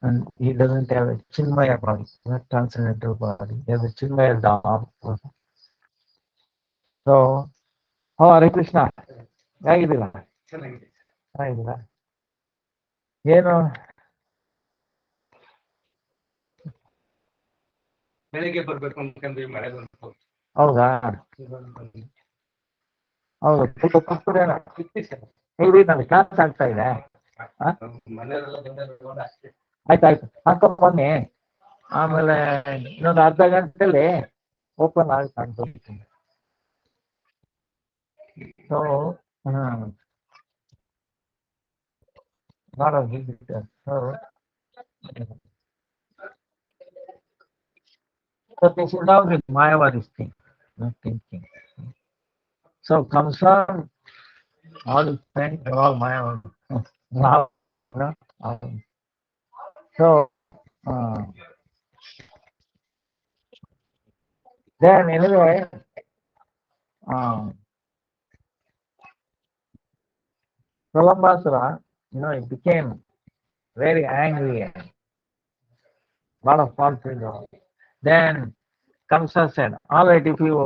And he doesn't have a Chinmaya body, not transcendental body. He has a Chinmaya Dham. So, Hare Krishna. ಹೇಗಿದ್ದೀರಾ? ಚೆನ್ನಾಗಿದ್ದೀರಾ? ಏನು ಬೆಳಿಗ್ಗೆ ಬರ್ಬೇಕು ಅನ್ಕೊಂಡ್ವಿ, ಮಳೆ ಬಂತು. ಹೌದಾ? ಹೌದು, ಹೇಳಿ, ನನಗೆ ಕ್ಲಾಸ್ ಆಗ್ತಾ ಇದೆ. ಆಯ್ತಾಯ್ತು, ಹಾಕೊಂಡ್ ಬನ್ನಿ. ಆಮೇಲೆ ಇನ್ನೊಂದು ಅರ್ಧ ಗಂಟೆಯಲ್ಲಿ ಓಪನ್ ಆಗುತ್ತೆ. So lot of visitors. So this is how the Mayavadis think, not thinking. So Kamsa, all his friends are all Mayavadis. Now, so then anyway, Pralambasura, it became very angry and a lot of conflict. Then Kamsa said, all right, if you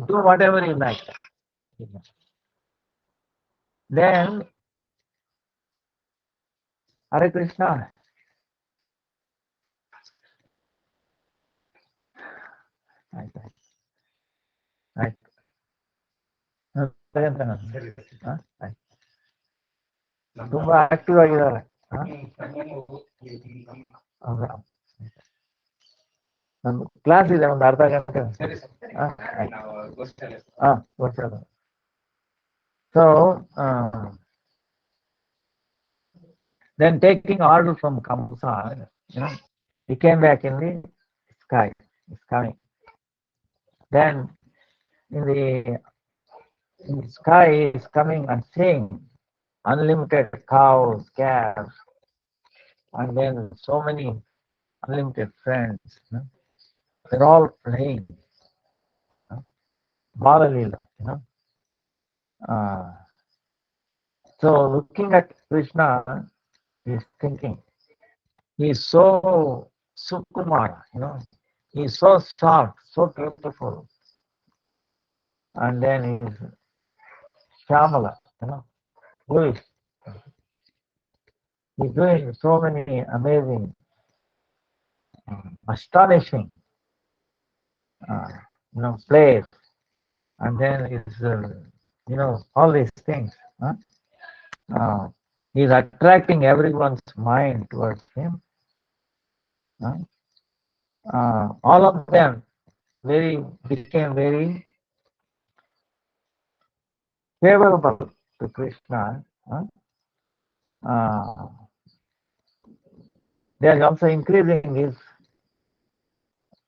do whatever you like. Then Hare Krishna. ತುಂಬಾ active ಆಗಿದ್ದಾರೆ. ನನ್ನ class ಇದೆ ಒಂದು ಅರ್ಧ ಗಂಟೆ. So then taking order from Kamsa, he came back in the sky. It's coming. Then in the sky is coming and seeing unlimited cows, calves, and then so many unlimited friends. They're all playing. Balalila, So looking at Krishna, He's thinking. He's so sukumara, He's so soft, so beautiful. And then he's Shamala, who is he's doing so many amazing, astonishing, uh, plays, and then he's, all these things. Huh? Uh, he's attracting everyone's mind towards him. Huh? All of them became very favorable to Krishna. Huh? Uh, they are also increasing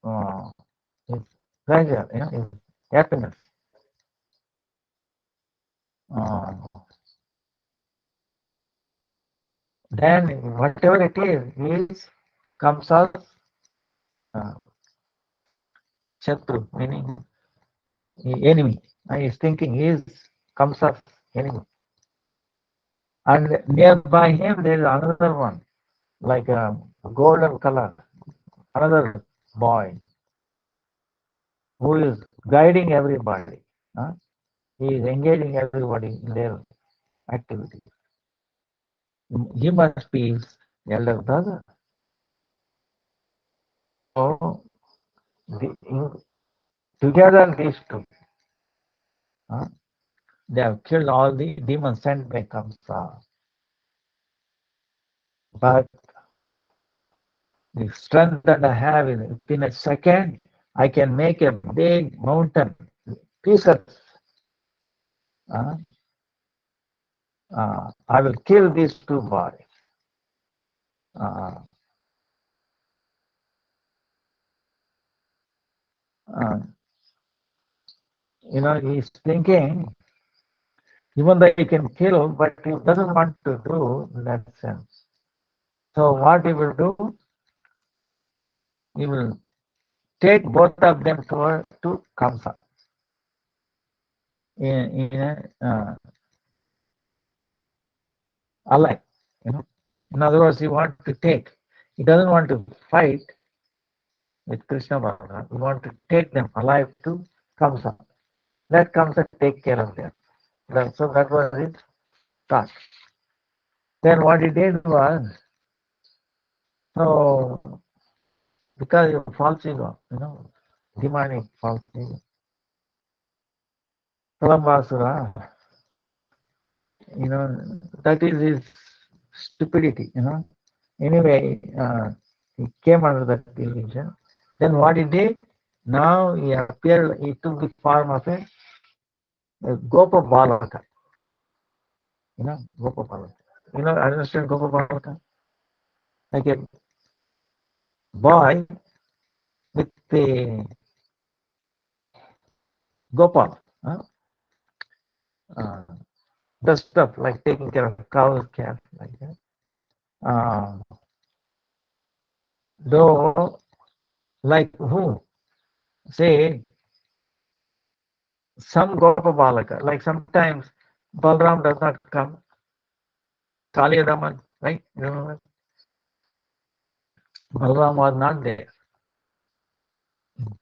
uh, his pleasure, his happiness. Uh, then whatever it is comes as uh, Shatru, meaning enemy. He is thinking he is comes as enemy. And nearby him there is another one, like a golden color, another boy who is guiding everybody. Huh? He is engaging everybody in their activities. He must be his elder brother. So together these two, they have killed all the demons sent by Kamsa. But the strength that I have in a second, I can make a big mountain pieces. I will kill these two boys. Uh, uh, he's thinking, even though he can kill, but he doesn't want to do in that sense. So what he will do, he will take both of them to Kamsa. Alive. In other words, he wants to take. He doesn't want to fight with Krishna Balaram. He wants to take them alive to Kamsa. Let Kamsa take care of them. So that was his thought. Then what he did was, so because of false ego, demonic false ego, Kalambasura, that is his stupidity, Anyway, he came under that illusion. Then what he did? Now he appeared, he took the form of a Gopa Balaka. Gopa Balaka. Understand Gopa Balaka? Like a boy with the Gopal. The stuff like taking care of cows, cats, like that. Though, like who? Say, some Gopa Balaka, like sometimes Balram does not come, Kaliyadaman, right? Balram was not there.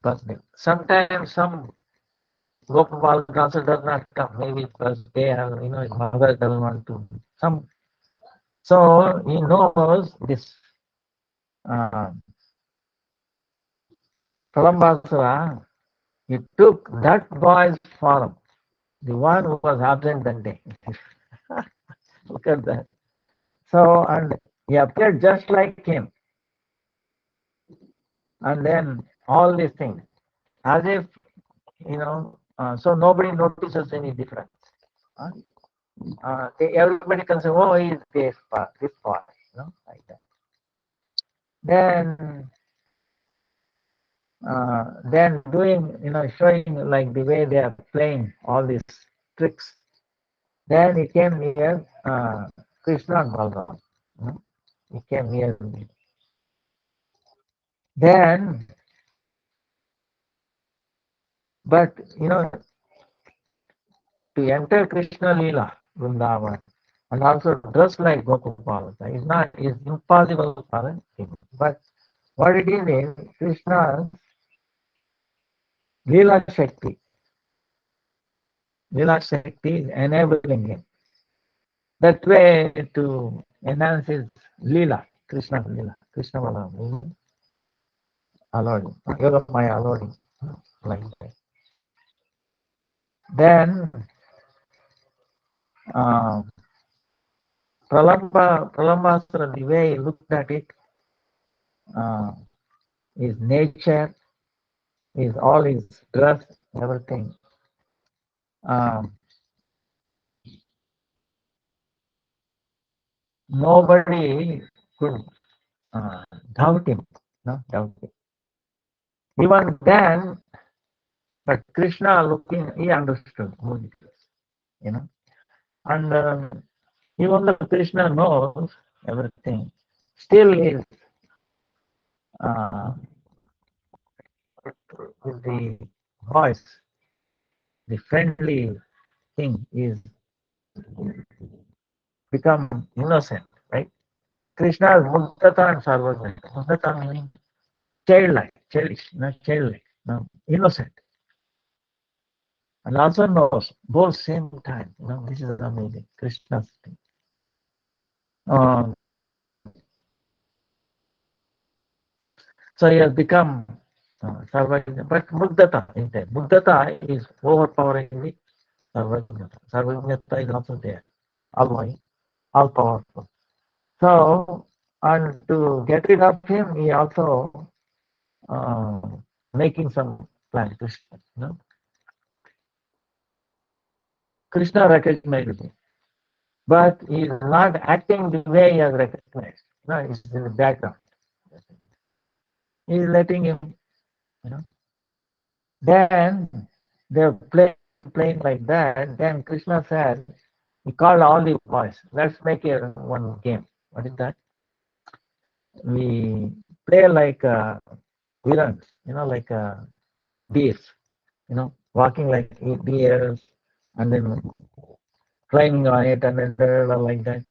But sometimes some Gopa Balaka also does not come, maybe because they have, his mother doesn't want to. So he knows this Kalambasura, he took that boy's form, the one who was absent that day. Look at that. So, and he appeared just like him. And then all these things, as if, so nobody notices any difference. Everybody can say, oh, he's this part, like that. Then doing, showing like the way they are playing all these tricks. Then he came near Krishna and Balaram. He came near me. Then, but to enter Krishna Leela, Vrindavan, and also dressed like Gopala. It's impossible for him. But what it is Krishna's Leela Shakti. Leela Shakti is enabling him. That way to enhance his Leela, Krishna's Leela, Krishna Balaram, allowing, Yogamaya allowing, like that. Then uh, Pralambasura, the way he looked at it, uh, his nature, his all his dress, everything. Um, Nobody could doubt him, no doubt him. Even then, but Krishna looking, he understood who it is, you know. And even though Krishna knows everything, still is uh, with the voice, the friendly thing is become innocent, right? Krishna is Mugdata and Sarvajna. Mugdata meaning childlike, childish, not childlike, no, innocent. And also knows both same time. This is amazing. Krishna's thing. So he has become Sarvajna, but Mugdata is there. Mugdata is overpowering the Sarvajnata. Sarvajnata is also there, all knowing, all powerful. So, and to get rid of him, he also uh, making some plan. Krishna recognizes him, but he is not acting the way he has recognized. No, he's in the background. He is letting him, you know. Then they're playing like that. Then Krishna said, he called all the boys. Let's make one game. What is that? We play like villains, like deers, walking like deers, and then climbing on it, and then like that.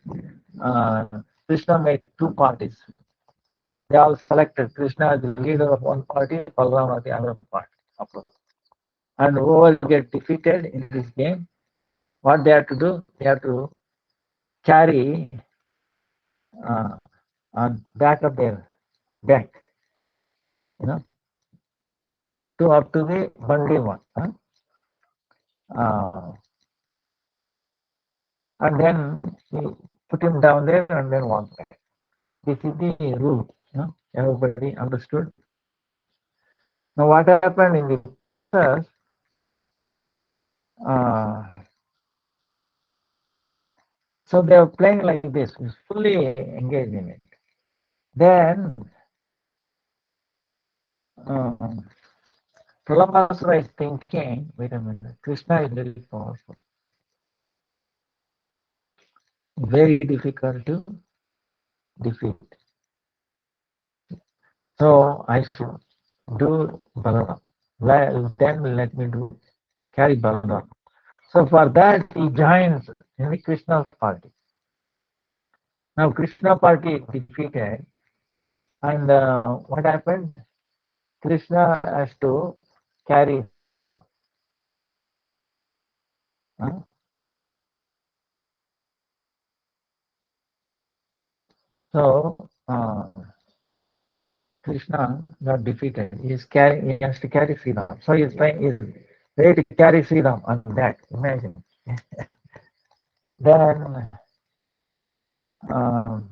Uh, Krishna made two parties. They all selected Krishna as the leader of one party, Balaram as the other party. And whoever get defeated in this game, what they have to do? They have to carry on back of their back, to up to the Bandi one. And then he put him down there and then walk back. This is the rule. Everybody understood. Now what happened in the process? So they are playing like this, fully engaged in it. Then Pralambasura is thinking, wait a minute, Krishna is very powerful, very difficult to defeat. So I should do Balaram. Then let me carry Balaram. So for that he joins in the Krishna's party. Now Krishna party is defeated, and what happened? Krishna has to carry. So Krishna got defeated. He has to carry Srila. So he's ready to carry Srila on that. Imagine. Then um,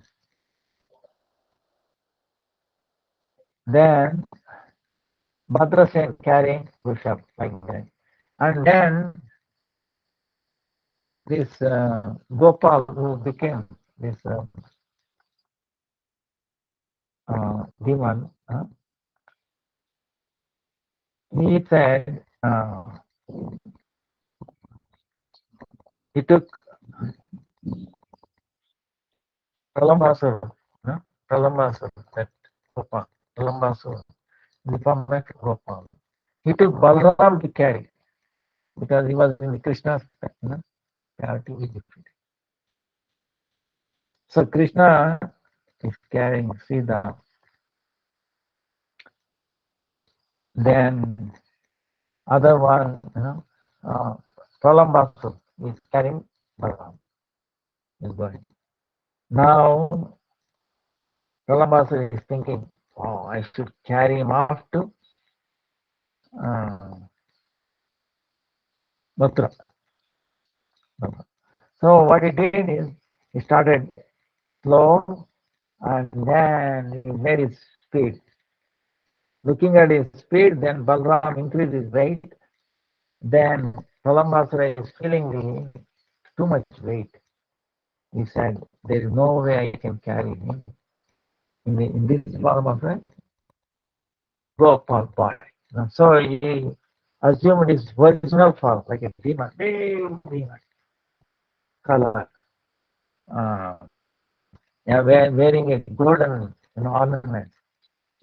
then Bhadrasen carrying Rushabh like that. And then this Gopal who became this demon, he said he took Pralambasur, Pralambasur, that Gopal, Pralambasur, in the form of Gopal. He took Balram to carry because he was in the Krishna's party. So Krishna is carrying Srila. Then other one, Pralambasu is carrying Balaram. Is going. Now Pralambasu is thinking, oh, I should carry him off to uh, Mathura. So what he did is he started slow and then he made his speed. Looking at his speed, then Balram increased his weight. Then Pralambasura is feeling too much weight. He said, there is no way I can carry him. In this form of a Gopal body. So he assumed his original form, like a demon, big demon color. Yeah, wearing a golden ornament,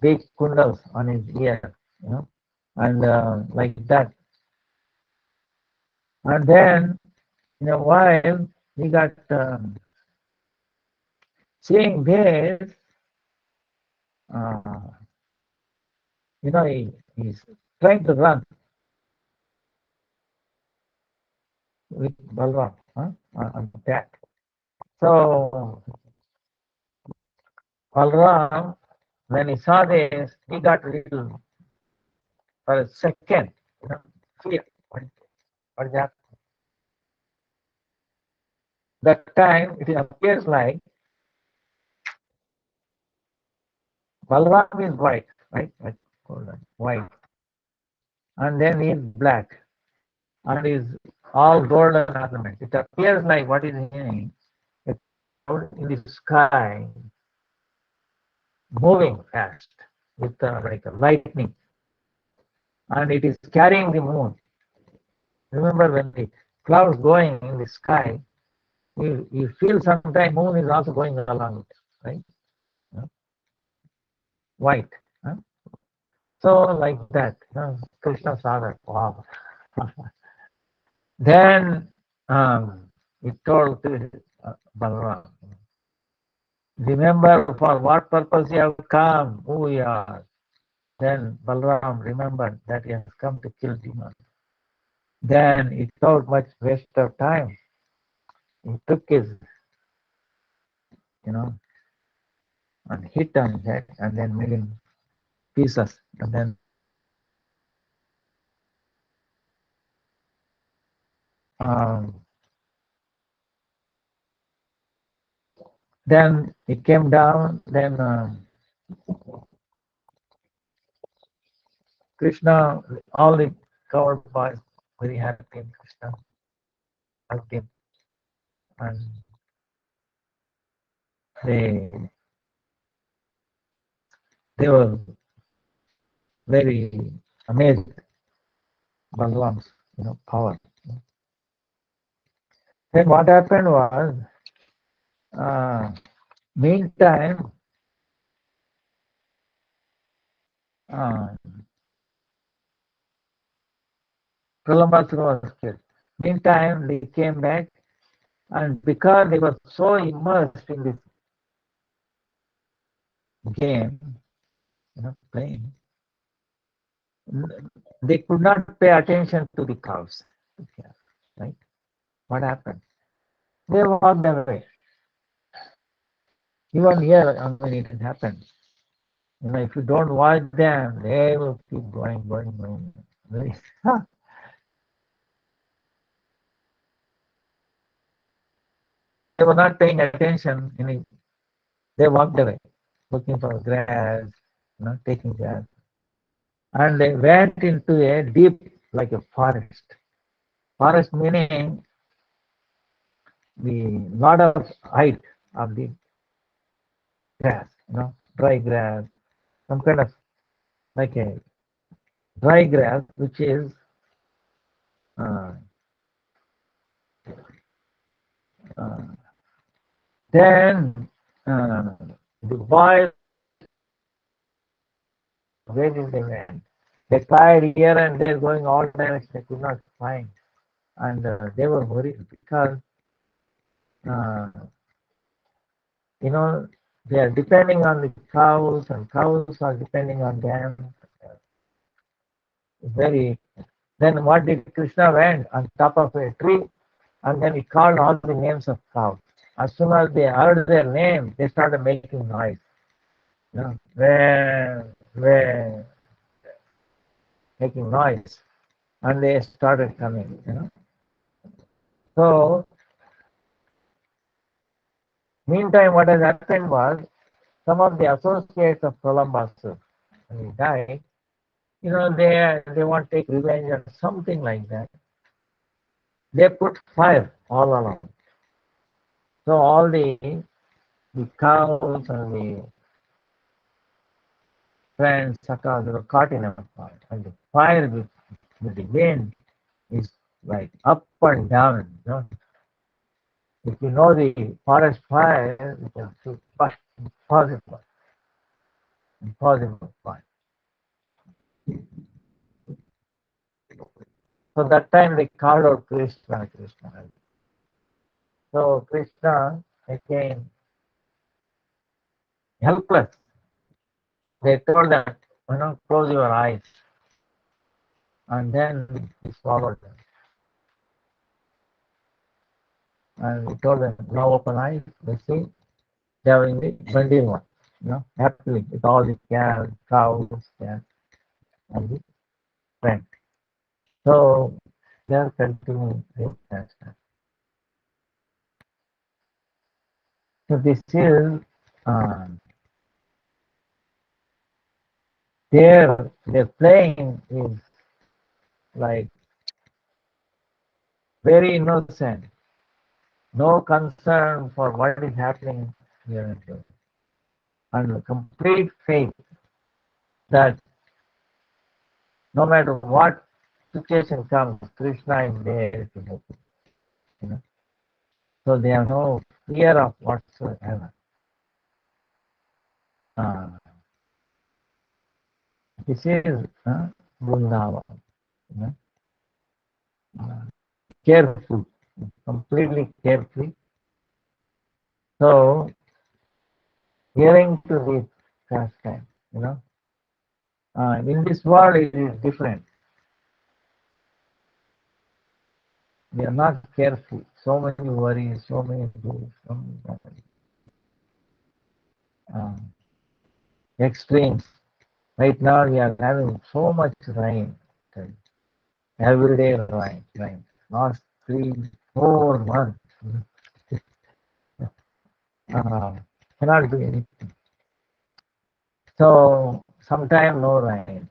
big kundals on his ear, and like that. And then in a while, he got seeing this, uh, he's trying to run with Balram on that. So Balram, when he saw this, he got a little, for a second, fear. What is that? That time it appears like Balram is white, right? White. And then he is black. And is all golden ornament. It appears like what is in a cloud in the sky, moving fast with like a lightning. And it is carrying the moon. Remember when the clouds going in the sky, you feel sometimes moon is also going along with it, right? White. So like that, Krishna saw that. Wow. Then he told Balaram, remember for what purpose you have come, who you are. Then Balaram remembered that he has come to kill demons. Then it without much waste of time, he took his, and hit on his head and then made him pieces. And then it came down. Then Krishna, all the covered boys, very happy. Krishna hugged him, and they they were very amazed Balaram's power. Then what happened was, meantime, Pralambasura was killed. Meantime, they came back, and because they were so immersed in this game, playing, they could not pay attention to the cows. Right? What happened? They walked away. Even here, it happens. If you don't watch them, they will keep going. They were not paying attention. They walked away, looking for grass, taking grass. And they went into a deep, like a forest. Forest meaning the lot of height of the grass, dry grass, some kind of like a dry grass, which is then the boy, where did they went? They tried here and there, going all directions. They could not find, and they were worried because they are depending on the cows, and cows are depending on them. Very. Then what did Krishna went on top of a tree, and then he called all the names of cows. As soon as they heard their name, they started making noise. Where, making noise, and they started coming. So, meantime, what has happened was some of the associates of Pralambasur, when he died, they want to take revenge or something like that. They put fire all along. So all the cows and the friends, sakas, were caught in a fire, and the fire with the wind is like up and down. If you know the forest fire, you can see, but impossible fire. So that time they called out Krishna. So Krishna became helpless. They told that, close your eyes. And then he swallowed them. And he told them, now open eyes. They see, they are in the bundle one, happily with all the cows, cats, and the friends. So they are continuing this pastime. So this is their playing is like very innocent, no concern for what is happening here and complete faith that no matter what situation comes, Krishna is there to help. So they have no fear of whatsoever. Uh, this is Vrindavan. Careful, completely carefree. So, hearing to this pastime, in this world it is different. We are not careful. So many worries, so many things, so many extremes. Right now we are having so much rain. Every day rain. Last 3-4 months. Cannot do anything. So sometime no rain.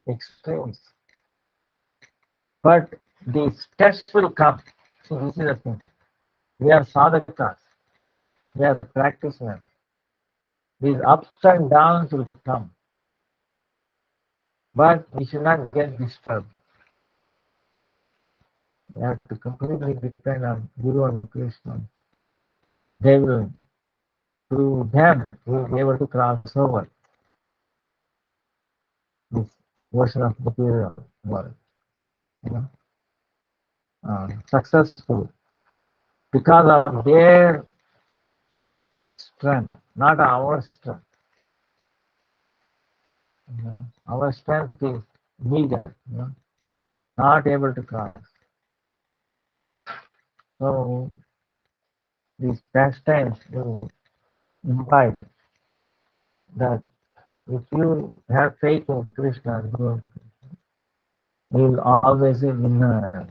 Extremes. But these tests will come. So this is the thing. We are sadhakas. We are practitioners. These ups and downs will come. But we should not get disturbed. We have to completely depend on Guru and Krishna. They will, through them, we will be able to cross over this version of material world. Successful because of their strength, not our strength. Our strength is meager, not able to cross. So these pastimes will imply that if you have faith in Krishna, you will always be winner.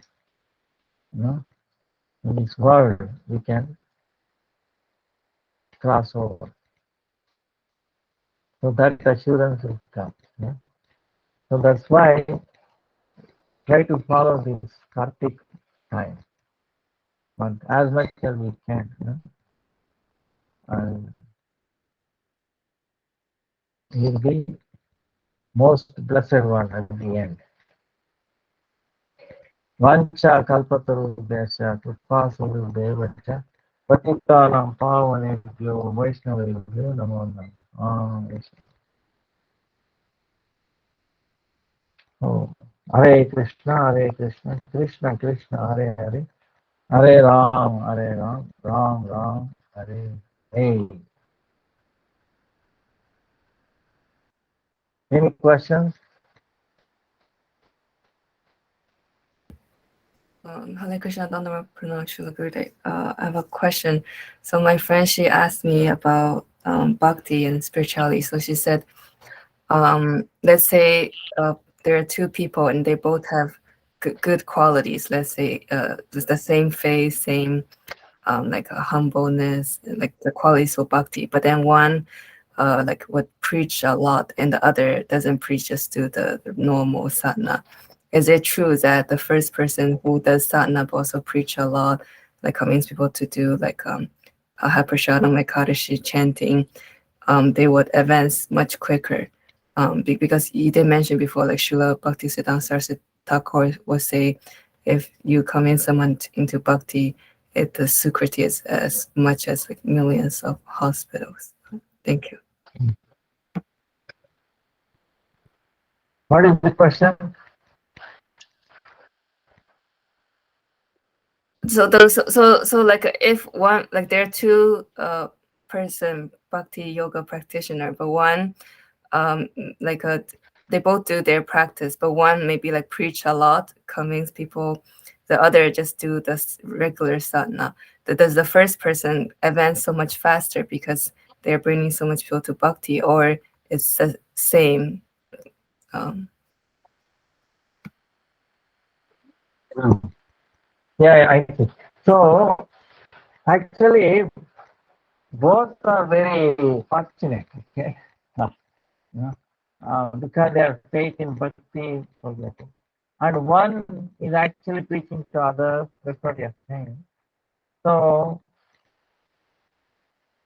In this world, we can cross over. So that assurance will come. So that's why try to follow this Kartik time, but as much as we can. And you'll be most blessed one at the end. Vancha kalpatarubhyascha kripa sindhubhyeva patitanam pavanebhyo vaishnavebhyo namo namaha. Oh, Hare Krishna, Krishna Krishna, Hare Hare, Hare Ram, Hare Ram, Ram Ram, Hare Hare. Any questions? Hare Krishna, don't know pronounce Srila Gurudev. I have a question. So my friend, she asked me about bhakti and spirituality. So she said, let's say there are two people and they both have good qualities. Let's say just the same face, same like a humbleness, like the qualities of bhakti. But then one like would preach a lot and the other doesn't preach, just do the normal sadhana. Is it true that the first person who does sadhana but also preach a lot, like convince people to do like a Haprashadam Ekadashi chanting, they would advance much quicker? Because you did mention before, like Srila Bhaktisiddhanta Saraswati Thakur would say, if you convince someone into bhakti, the sukriti is as much as like millions of hospitals. Thank you. What is the question? So those so like if one, like there are two person bhakti yoga practitioner, but one um like a they both do their practice, but one maybe like preach a lot, convince people, the other just do the regular sadhana. Does the first person advance so much faster because they're bringing so much people to bhakti, or it's the same? um Hmm. Yeah, I see. So actually, both are very fortunate. Okay, you know, because they have faith in bhakti, forgetting. And one is actually preaching to others. That's what you're saying. So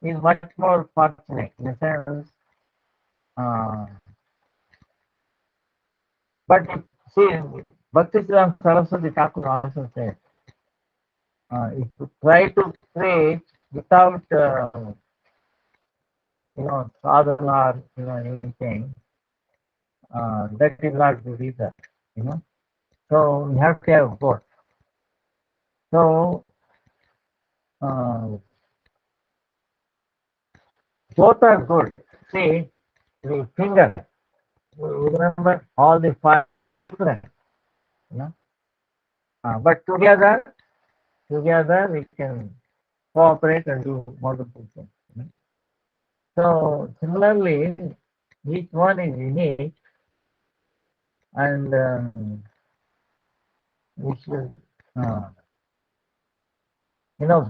he's much more fortunate in the sense. Uh, but see, Bhaktisiddhanta Saraswati Thakur also said, if you try to preach without, sadhana or anything, that is not good either. You know, so you have to have both. So uh, both are good. See, the finger. You remember all the five different. You know, but together we can cooperate and do wonderful things. You know? So similarly, each one is unique, and we should, uh,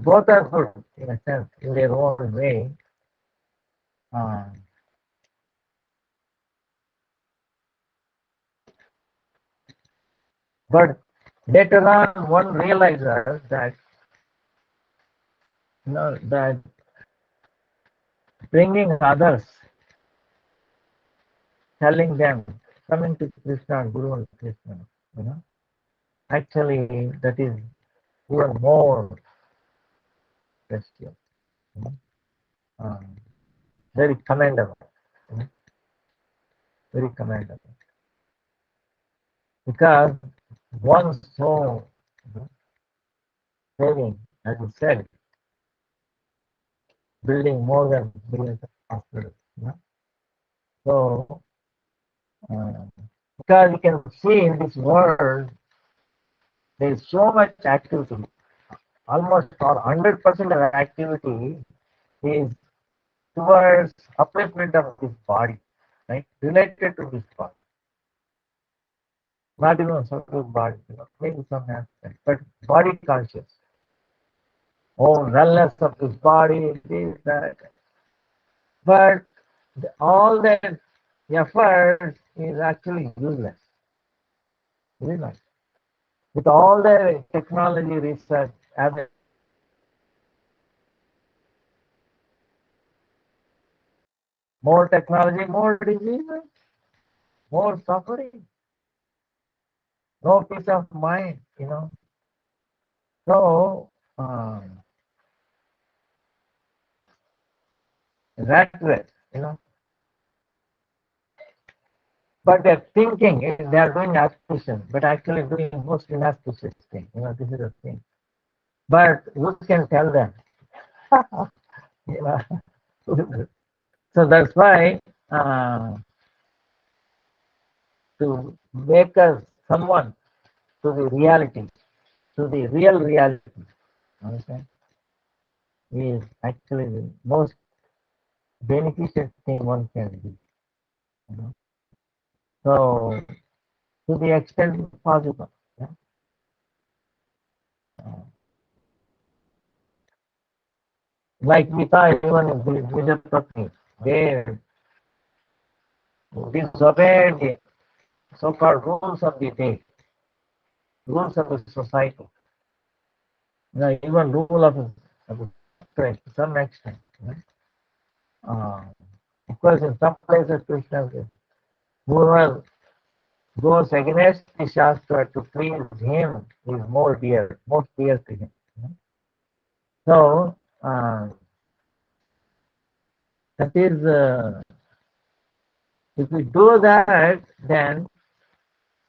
both are good in a sense in their own way. Uh, but later on, one realizes that that bringing others, telling them, coming to Krishna, Guru and Krishna, you know, actually that is even more special, you know, very commendable, you know, very commendable. Because one soul, you know, saving, as you said, building more than millions of hospitals, you know. So, uh, because you can see in this world, there is so much activity. Almost all 100% of activity is towards upliftment of this body, right? Related to this body. Not even subtle body, maybe some aspect, but body conscious. Oh, wellness of this body, this, that. But all that effort is actually useless. Useless. With all the technology research, more technology, more diseases, more suffering, no peace of mind, So, rat race, But they're thinking, they are doing aspiration, but actually doing most inauspicious thing. This is the thing. But who can tell them? You know? So that's why to make us someone to the reality, to the real reality, understand, is actually the most beneficial thing one can do. You know? So to the extent possible. Yeah? Uh, like we saw even in the Vijayapatni, they disobeyed the so-called rules of the day, rules of the society. You know, even rule of to some extent. You know? Of course, in some places, Krishna says, whoever goes against the Shastra to please him is most dear to him. You know? So, that is, if we do that, then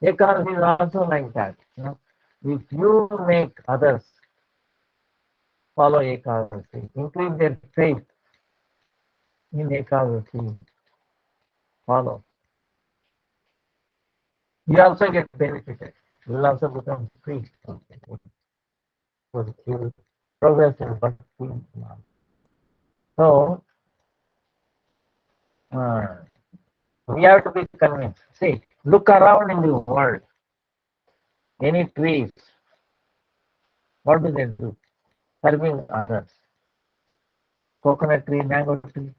Ekadasi is also like that. You know? If you make others follow Ekadasi, increase their faith in Ekadasi, follow, you also get benefited. You will also become free. You progress in bhakti. So, we have to be convinced. See, look around in the world. Any trees, what do they do? Serving others. Coconut tree, mango tree.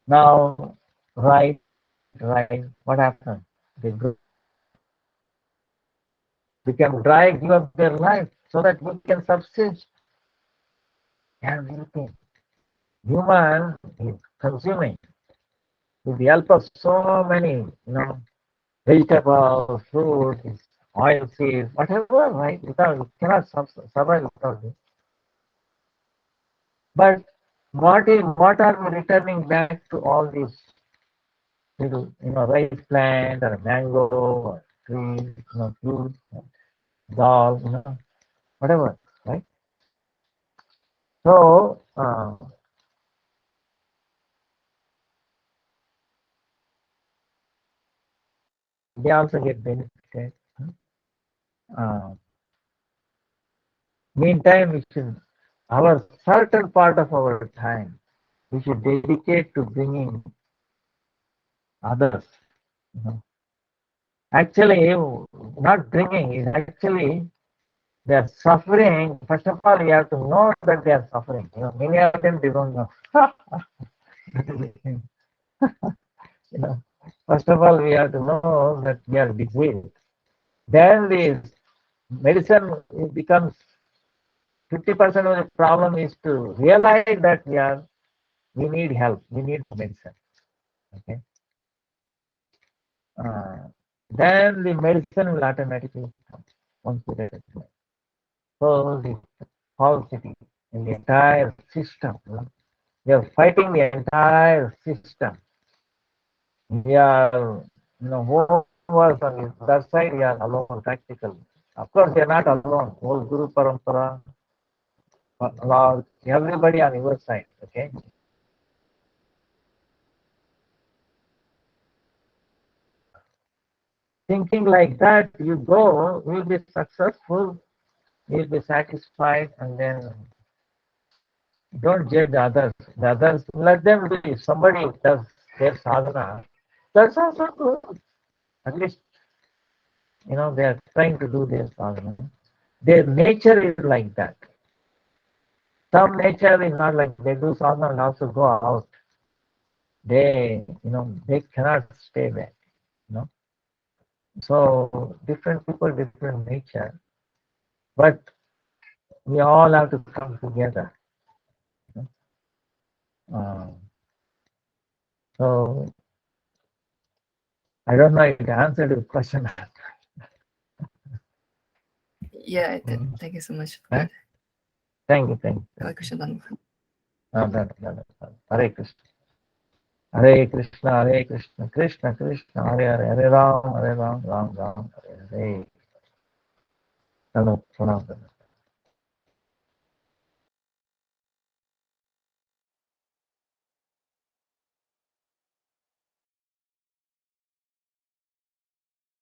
Now, right, what happens? They become dry, give up their life so that we can subsist. Everything. Human is consuming with the help of so many, vegetables, fruits, oil seeds, whatever, right? Without, we cannot survive without this. But what are we returning back to all these little, rice plant or mango or trees, fruit, dal, whatever, right? So, they also get benefited. Uh, Meantime, we should, our certain part of our time, we should dedicate to bringing others. You know. Actually, not bringing is actually they are suffering. First of all, you have to know that they are suffering. Many of them they don't know. you know. First of all, we have to know that we are diseased. Then the medicine becomes 50% of the problem is to realize that we need help, we need medicine. Okay. Then the medicine will automatically come once we recognize. So the whole city, in the entire system, we are fighting the entire system. We are, who was on that side, we are alone practically. Of course, we are not alone. Whole Guru Parampara, Lord, everybody on your side. Okay. Thinking like that, you go, you'll be successful, you'll be satisfied, and then don't judge others. The others, let them do. If somebody does their sadhana, that's also good. At least, they are trying to do their sadhana. Their nature is like that. Some nature is not like they do sadhana and also go out. They cannot stay back. So different people, different nature, but we all have to come together. So I don't know if it answered your question. Yeah, I did. Thank you so much for that. Thank you, thank you. Hare Krishna Dhamma. Hare Krishna. Hare Krishna, Hare Krishna, Krishna Krishna, Hare Hare, Hare Ram, Ram Ram, Hare Hare. สนุก